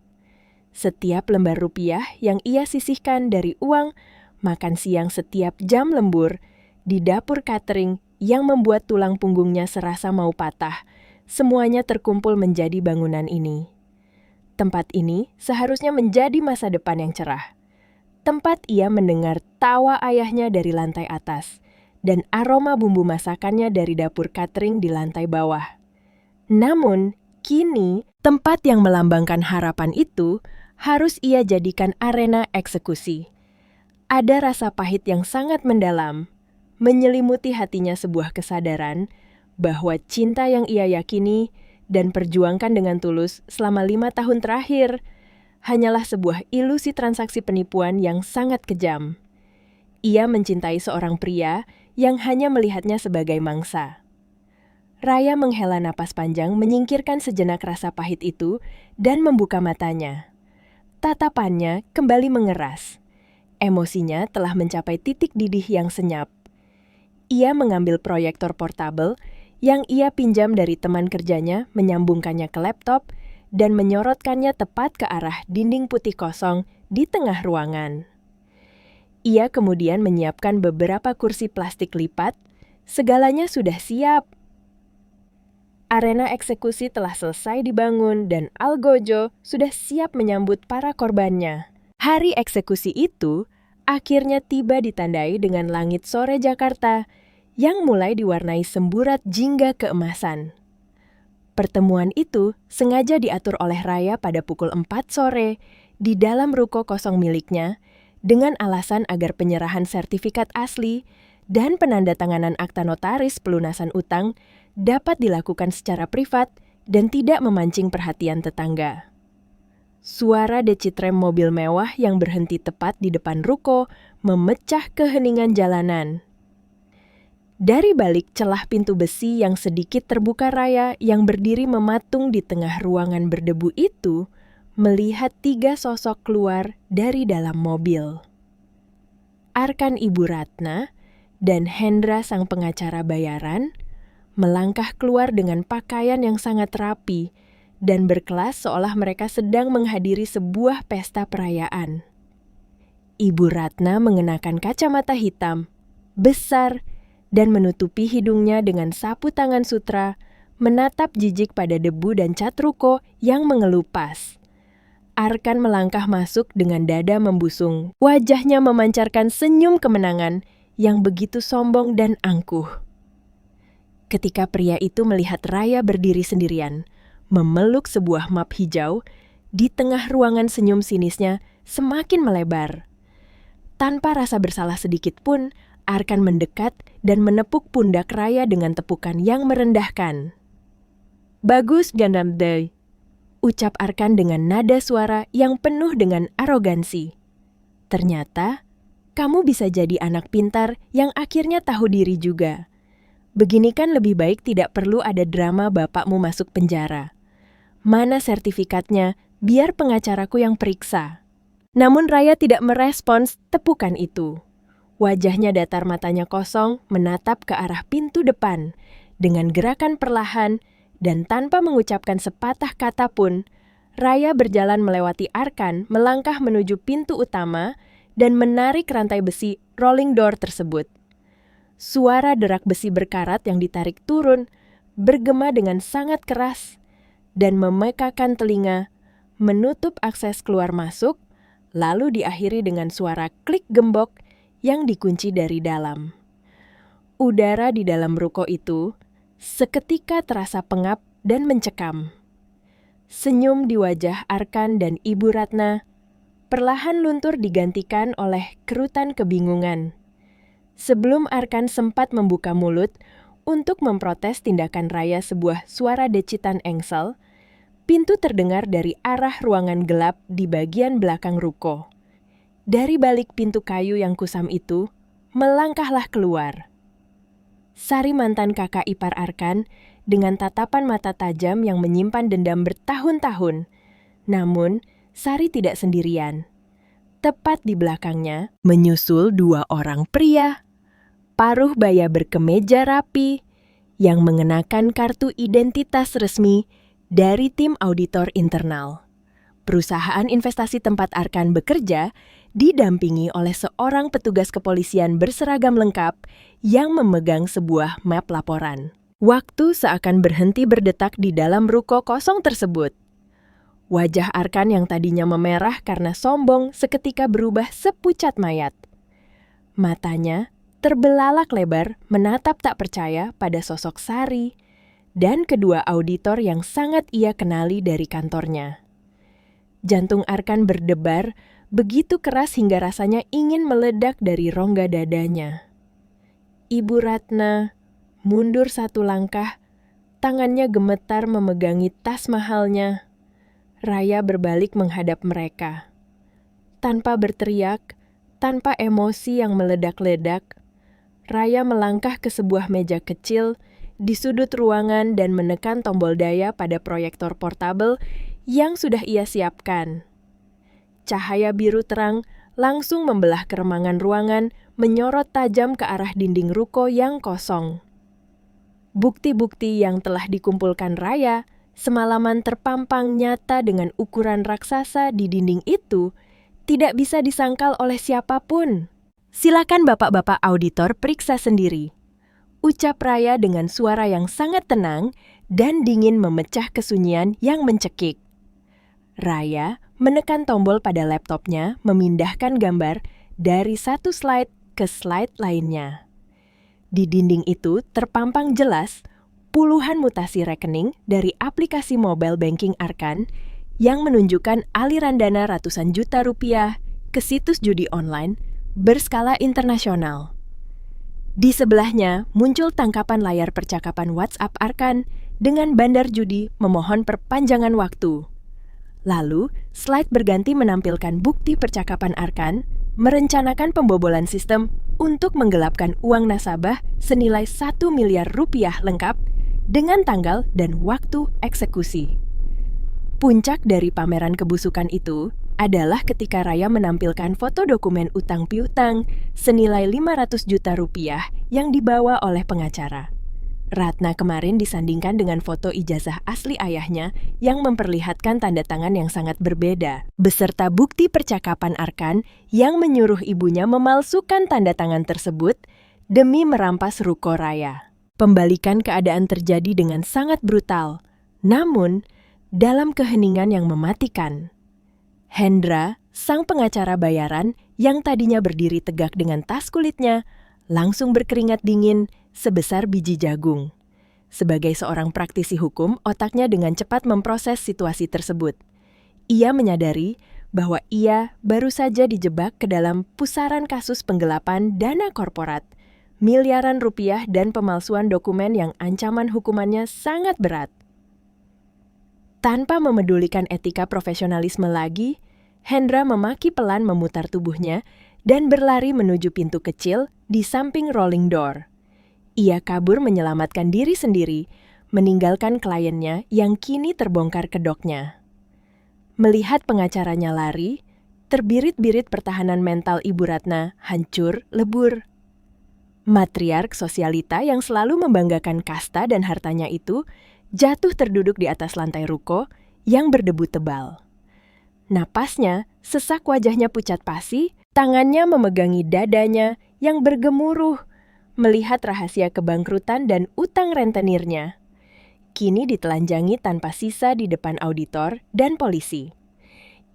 Setiap lembar rupiah yang ia sisihkan dari uang makan siang setiap jam lembur di dapur catering yang membuat tulang punggungnya serasa mau patah, semuanya terkumpul menjadi bangunan ini. Tempat ini seharusnya menjadi masa depan yang cerah. Tempat ia mendengar tawa ayahnya dari lantai atas dan aroma bumbu masakannya dari dapur catering di lantai bawah. Namun, kini tempat yang melambangkan harapan itu harus ia jadikan arena eksekusi. Ada rasa pahit yang sangat mendalam, menyelimuti hatinya sebuah kesadaran bahwa cinta yang ia yakini dan perjuangkan dengan tulus selama 5 tahun terakhir hanyalah sebuah ilusi transaksi penipuan yang sangat kejam. Ia mencintai seorang pria yang hanya melihatnya sebagai mangsa. Raya menghela napas panjang menyingkirkan sejenak rasa pahit itu dan membuka matanya. Tatapannya kembali mengeras. Emosinya telah mencapai titik didih yang senyap. Ia mengambil proyektor portabel yang ia pinjam dari teman kerjanya, menyambungkannya ke laptop, dan menyorotkannya tepat ke arah dinding putih kosong di tengah ruangan. Ia kemudian menyiapkan beberapa kursi plastik lipat. Segalanya sudah siap. Arena eksekusi telah selesai dibangun dan Algojo sudah siap menyambut para korbannya. Hari eksekusi itu akhirnya tiba ditandai dengan langit sore Jakarta yang mulai diwarnai semburat jingga keemasan. Pertemuan itu sengaja diatur oleh Raya pada pukul 4 sore di dalam ruko kosong miliknya dengan alasan agar penyerahan sertifikat asli dan penandatanganan akta notaris pelunasan utang dapat dilakukan secara privat dan tidak memancing perhatian tetangga. Suara decit rem mobil mewah yang berhenti tepat di depan ruko memecah keheningan jalanan. Dari balik celah pintu besi yang sedikit terbuka, Raya yang berdiri mematung di tengah ruangan berdebu itu melihat 3 sosok keluar dari dalam mobil. Arkan Ibu Ratna dan Hendra sang pengacara bayaran melangkah keluar dengan pakaian yang sangat rapi dan berkelas seolah mereka sedang menghadiri sebuah pesta perayaan. Ibu Ratna mengenakan kacamata hitam, besar, dan menutupi hidungnya dengan sapu tangan sutra, menatap jijik pada debu dan cat ruko yang mengelupas. Arkan melangkah masuk dengan dada membusung, wajahnya memancarkan senyum kemenangan yang begitu sombong dan angkuh. Ketika pria itu melihat Raya berdiri sendirian, memeluk sebuah map hijau, di tengah ruangan senyum sinisnya semakin melebar. Tanpa rasa bersalah sedikit pun, Arkan mendekat dan menepuk pundak Raya dengan tepukan yang merendahkan. "Bagus, Gandamde," ucap Arkan dengan nada suara yang penuh dengan arogansi. "Ternyata, kamu bisa jadi anak pintar yang akhirnya tahu diri juga. Begini kan lebih baik tidak perlu ada drama bapakmu masuk penjara. Mana sertifikatnya, biar pengacaraku yang periksa." Namun Raya tidak merespons tepukan itu. Wajahnya datar, matanya kosong, menatap ke arah pintu depan. Dengan gerakan perlahan dan tanpa mengucapkan sepatah kata pun, Raya berjalan melewati Arkan, melangkah menuju pintu utama dan menarik rantai besi rolling door tersebut. Suara derak besi berkarat yang ditarik turun bergema dengan sangat keras dan memekakan telinga, menutup akses keluar masuk, lalu diakhiri dengan suara klik gembok yang dikunci dari dalam. Udara di dalam ruko itu seketika terasa pengap dan mencekam. Senyum di wajah Arkan dan Ibu Ratna perlahan luntur digantikan oleh kerutan kebingungan. Sebelum Arkan sempat membuka mulut untuk memprotes tindakan Raya sebuah suara decitan engsel, pintu terdengar dari arah ruangan gelap di bagian belakang ruko. Dari balik pintu kayu yang kusam itu, melangkahlah keluar Sari, mantan kakak ipar Arkan, dengan tatapan mata tajam yang menyimpan dendam bertahun-tahun. Namun, Sari tidak sendirian. Tepat di belakangnya, menyusul 2 orang pria, paruh baya berkemeja rapi, yang mengenakan kartu identitas resmi dari tim auditor internal. Perusahaan investasi tempat Arkan bekerja didampingi oleh seorang petugas kepolisian berseragam lengkap yang memegang sebuah map laporan. Waktu seakan berhenti berdetak di dalam ruko kosong tersebut. Wajah Arkan yang tadinya memerah karena sombong seketika berubah sepucat mayat. Matanya terbelalak lebar menatap tak percaya pada sosok Sari dan kedua auditor yang sangat ia kenali dari kantornya. Jantung Arkan berdebar begitu keras hingga rasanya ingin meledak dari rongga dadanya. Ibu Ratna mundur 1 langkah, tangannya gemetar memegangi tas mahalnya. Raya berbalik menghadap mereka. Tanpa berteriak, tanpa emosi yang meledak-ledak, Raya melangkah ke sebuah meja kecil di sudut ruangan dan menekan tombol daya pada proyektor portabel yang sudah ia siapkan. Cahaya biru terang langsung membelah keremangan ruangan, menyorot tajam ke arah dinding ruko yang kosong. Bukti-bukti yang telah dikumpulkan Raya semalaman terpampang nyata dengan ukuran raksasa di dinding itu, tidak bisa disangkal oleh siapapun. "Silakan bapak-bapak auditor periksa sendiri," ucap Raya dengan suara yang sangat tenang dan dingin memecah kesunyian yang mencekik. Raya menekan tombol pada laptopnya memindahkan gambar dari satu slide ke slide lainnya. Di dinding itu terpampang jelas puluhan mutasi rekening dari aplikasi mobile banking Arkan yang menunjukkan aliran dana ratusan juta rupiah ke situs judi online berskala internasional. Di sebelahnya muncul tangkapan layar percakapan WhatsApp Arkan dengan bandar judi memohon perpanjangan waktu. Lalu, slide berganti menampilkan bukti percakapan Arkan merencanakan pembobolan sistem untuk menggelapkan uang nasabah senilai 1 miliar rupiah lengkap dengan tanggal dan waktu eksekusi. Puncak dari pameran kebusukan itu adalah ketika Raya menampilkan foto dokumen utang piutang senilai 500 juta rupiah yang dibawa oleh pengacara. Ratna kemarin disandingkan dengan foto ijazah asli ayahnya yang memperlihatkan tanda tangan yang sangat berbeda, beserta bukti percakapan Arkan yang menyuruh ibunya memalsukan tanda tangan tersebut demi merampas ruko Raya. Pembalikan keadaan terjadi dengan sangat brutal, namun dalam keheningan yang mematikan. Hendra, sang pengacara bayaran yang tadinya berdiri tegak dengan tas kulitnya, langsung berkeringat dingin sebesar biji jagung. Sebagai seorang praktisi hukum, otaknya dengan cepat memproses situasi tersebut. Ia menyadari bahwa ia baru saja dijebak ke dalam pusaran kasus penggelapan dana korporat, miliaran rupiah dan pemalsuan dokumen yang ancaman hukumannya sangat berat. Tanpa memedulikan etika profesionalisme lagi, Hendra memaki pelan memutar tubuhnya dan berlari menuju pintu kecil di samping rolling door. Ia kabur menyelamatkan diri sendiri, meninggalkan kliennya yang kini terbongkar kedoknya. Melihat pengacaranya lari, terbirit-birit pertahanan mental Ibu Ratna hancur lebur. Matriark sosialita yang selalu membanggakan kasta dan hartanya itu jatuh terduduk di atas lantai ruko yang berdebu tebal. Napasnya, sesak wajahnya pucat pasi, tangannya memegangi dadanya yang bergemuruh melihat rahasia kebangkrutan dan utang rentenirnya. Kini ditelanjangi tanpa sisa di depan auditor dan polisi.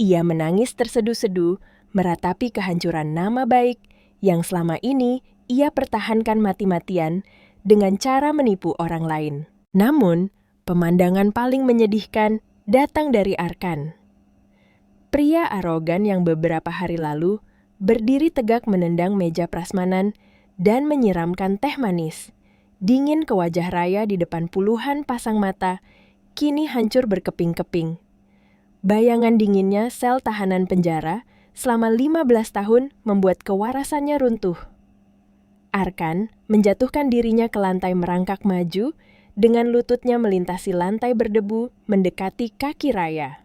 Ia menangis terseduh-seduh, meratapi kehancuran nama baik yang selama ini ia pertahankan mati-matian dengan cara menipu orang lain. Namun, pemandangan paling menyedihkan datang dari Arkan. Pria arogan yang beberapa hari lalu berdiri tegak menendang meja prasmanan dan menyiramkan teh manis, dingin ke wajah Raya di depan puluhan pasang mata, kini hancur berkeping-keping. Bayangan dinginnya sel tahanan penjara selama 15 tahun membuat kewarasannya runtuh. Arkan menjatuhkan dirinya ke lantai merangkak maju, dengan lututnya melintasi lantai berdebu mendekati kaki Raya.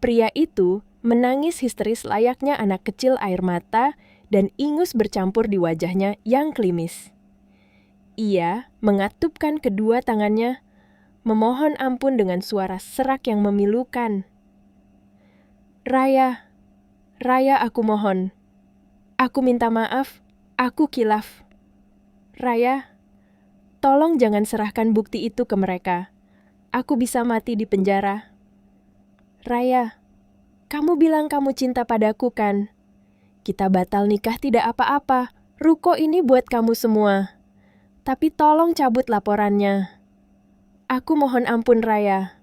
Pria itu menangis histeris layaknya anak kecil air mata dan ingus bercampur di wajahnya yang klimis. Ia mengatupkan kedua tangannya, memohon ampun dengan suara serak yang memilukan. Raya, aku mohon. Aku minta maaf, aku kilaf. Raya, tolong jangan serahkan bukti itu ke mereka. Aku bisa mati di penjara. Raya, kamu bilang kamu cinta padaku kan? Kita batal nikah tidak apa-apa, ruko ini buat kamu semua. Tapi tolong cabut laporannya. Aku mohon ampun Raya.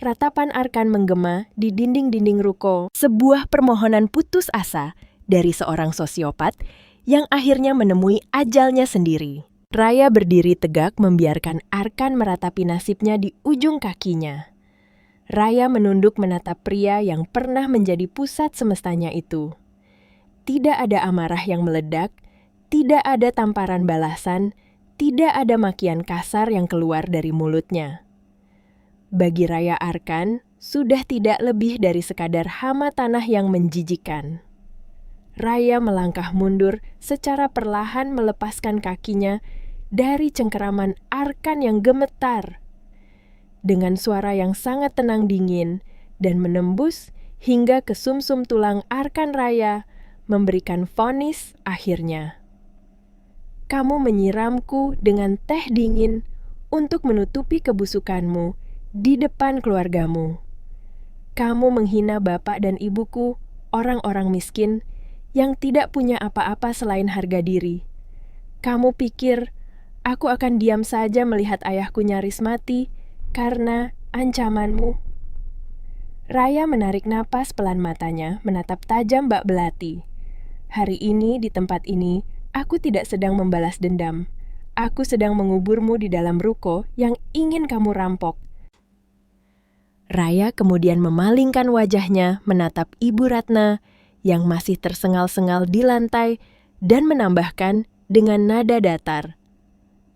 Ratapan Arkan menggema di dinding-dinding ruko, sebuah permohonan putus asa dari seorang sosiopat yang akhirnya menemui ajalnya sendiri. Raya berdiri tegak membiarkan Arkan meratapi nasibnya di ujung kakinya. Raya menunduk menatap pria yang pernah menjadi pusat semestanya itu. Tidak ada amarah yang meledak, tidak ada tamparan balasan, tidak ada makian kasar yang keluar dari mulutnya. Bagi Raya Arkan, sudah tidak lebih dari sekadar hama tanah yang menjijikan. Raya melangkah mundur secara perlahan melepaskan kakinya dari cengkeraman Arkan yang gemetar. Dengan suara yang sangat tenang dingin dan menembus hingga ke sumsum tulang Arkan Raya, memberikan vonis akhirnya. Kamu menyiramku dengan teh dingin untuk menutupi kebusukanmu di depan keluargamu. Kamu menghina bapak dan ibuku, orang-orang miskin, yang tidak punya apa-apa selain harga diri. Kamu pikir aku akan diam saja melihat ayahku nyaris mati karena ancamanmu?" Raya menarik napas pelan, matanya menatap tajam Mbak Belati. "Hari ini di tempat ini, aku tidak sedang membalas dendam. Aku sedang menguburmu di dalam ruko yang ingin kamu rampok." Raya kemudian memalingkan wajahnya menatap Ibu Ratna yang masih tersengal-sengal di lantai dan menambahkan dengan nada datar,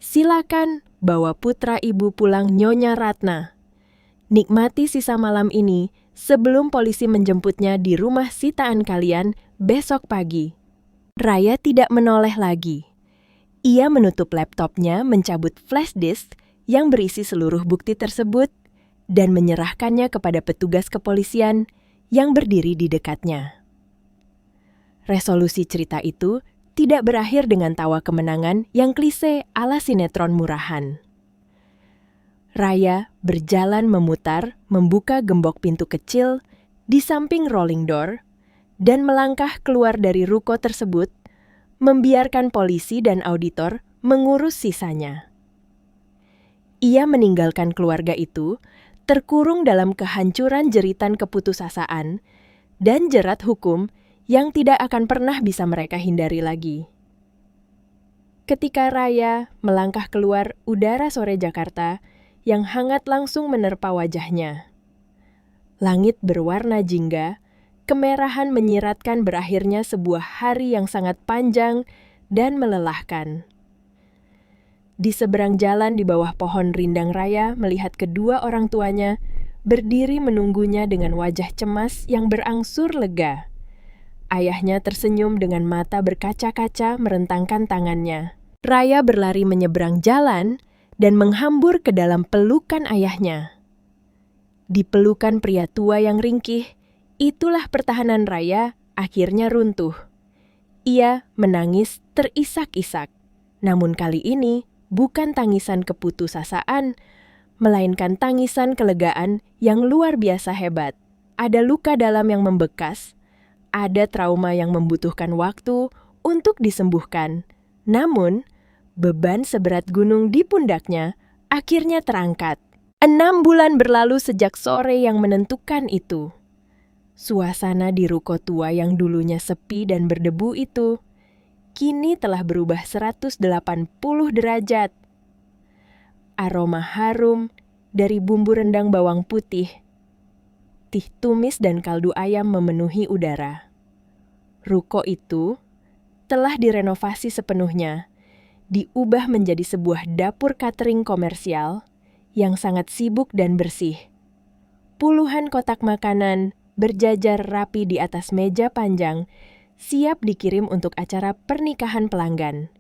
"Silakan bawa putra ibu pulang, Nyonya Ratna. Nikmati sisa malam ini sebelum polisi menjemputnya di rumah sitaan kalian besok pagi." Raya tidak menoleh lagi. Ia menutup laptopnya, mencabut flash disk yang berisi seluruh bukti tersebut, dan menyerahkannya kepada petugas kepolisian yang berdiri di dekatnya. Resolusi cerita itu tidak berakhir dengan tawa kemenangan yang klise ala sinetron murahan. Raya berjalan memutar, membuka gembok pintu kecil di samping rolling door, dan melangkah keluar dari ruko tersebut, membiarkan polisi dan auditor mengurus sisanya. Ia meninggalkan keluarga itu terkurung dalam kehancuran jeritan keputusasaan dan jerat hukum yang tidak akan pernah bisa mereka hindari lagi. Ketika Raya melangkah keluar, udara sore Jakarta yang hangat langsung menerpa wajahnya. Langit berwarna jingga, kemerahan menyiratkan berakhirnya sebuah hari yang sangat panjang dan melelahkan. Di seberang jalan di bawah pohon rindang, Raya melihat kedua orang tuanya berdiri menunggunya dengan wajah cemas yang berangsur lega. Ayahnya tersenyum dengan mata berkaca-kaca merentangkan tangannya. Raya berlari menyeberang jalan dan menghambur ke dalam pelukan ayahnya. Di pelukan pria tua yang ringkih, itulah pertahanan Raya akhirnya runtuh. Ia menangis terisak-isak, namun kali ini bukan tangisan keputusasaan, melainkan tangisan kelegaan yang luar biasa hebat. Ada luka dalam yang membekas, ada trauma yang membutuhkan waktu untuk disembuhkan. Namun, beban seberat gunung di pundaknya akhirnya terangkat. 6 bulan berlalu sejak sore yang menentukan itu. Suasana di ruko tua yang dulunya sepi dan berdebu itu kini telah berubah 180 derajat. Aroma harum dari bumbu rendang bawang putih, teh tumis dan kaldu ayam memenuhi udara. Ruko itu telah direnovasi sepenuhnya, diubah menjadi sebuah dapur catering komersial yang sangat sibuk dan bersih. Puluhan kotak makanan berjajar rapi di atas meja panjang, siap dikirim untuk acara pernikahan pelanggan.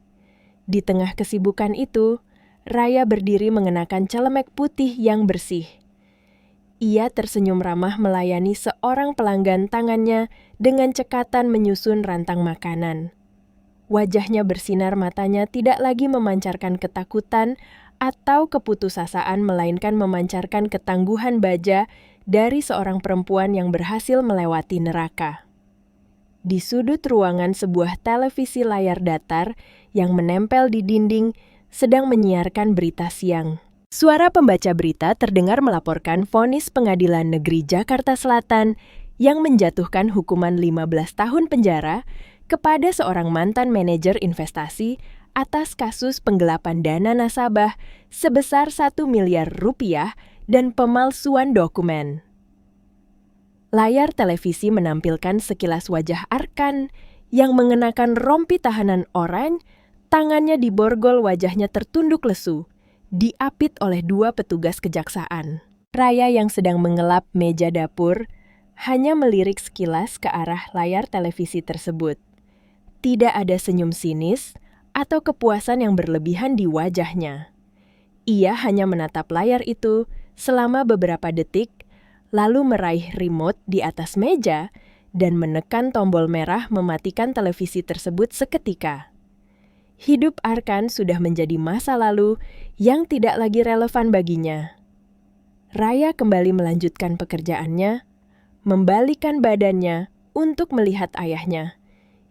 Di tengah kesibukan itu, Raya berdiri mengenakan celemek putih yang bersih. Ia tersenyum ramah melayani seorang pelanggan, tangannya dengan cekatan menyusun rantang makanan. Wajahnya bersinar, matanya tidak lagi memancarkan ketakutan atau keputusasaan, melainkan memancarkan ketangguhan baja dari seorang perempuan yang berhasil melewati neraka. Di sudut ruangan, sebuah televisi layar datar yang menempel di dinding sedang menyiarkan berita siang. Suara pembaca berita terdengar melaporkan vonis Pengadilan Negeri Jakarta Selatan yang menjatuhkan hukuman 15 tahun penjara kepada seorang mantan manajer investasi atas kasus penggelapan dana nasabah sebesar 1 miliar rupiah dan pemalsuan dokumen. Layar televisi menampilkan sekilas wajah Arkan yang mengenakan rompi tahanan oranye, tangannya diborgol, wajahnya tertunduk lesu, diapit oleh 2 petugas kejaksaan. Raya yang sedang mengelap meja dapur hanya melirik sekilas ke arah layar televisi tersebut. Tidak ada senyum sinis atau kepuasan yang berlebihan di wajahnya. Ia hanya menatap layar itu selama beberapa detik, lalu meraih remote di atas meja dan menekan tombol merah mematikan televisi tersebut seketika. Hidup Arkan sudah menjadi masa lalu yang tidak lagi relevan baginya. Raya kembali melanjutkan pekerjaannya, membalikan badannya untuk melihat ayahnya,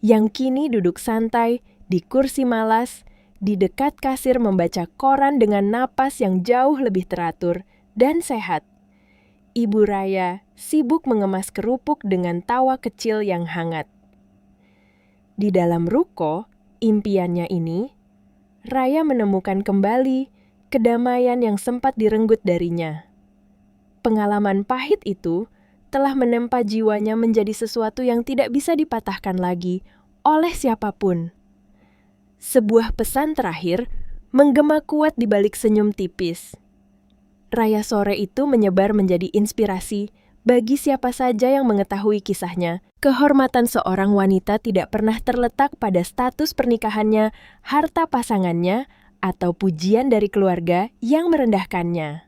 yang kini duduk santai di kursi malas di dekat kasir membaca koran dengan napas yang jauh lebih teratur dan sehat. Ibu Raya sibuk mengemas kerupuk dengan tawa kecil yang hangat. Di dalam ruko, impiannya ini, Raya menemukan kembali kedamaian yang sempat direnggut darinya. Pengalaman pahit itu telah menempa jiwanya menjadi sesuatu yang tidak bisa dipatahkan lagi oleh siapapun. Sebuah pesan terakhir menggema kuat di balik senyum tipis. Raya sore itu menyebar menjadi inspirasi bagi siapa saja yang mengetahui kisahnya. Kehormatan seorang wanita tidak pernah terletak pada status pernikahannya, harta pasangannya, atau pujian dari keluarga yang merendahkannya.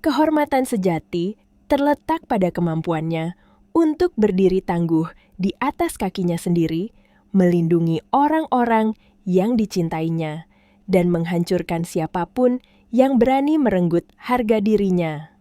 Kehormatan sejati terletak pada kemampuannya untuk berdiri tangguh di atas kakinya sendiri, melindungi orang-orang yang dicintainya, dan menghancurkan siapapun yang berani merenggut harga dirinya.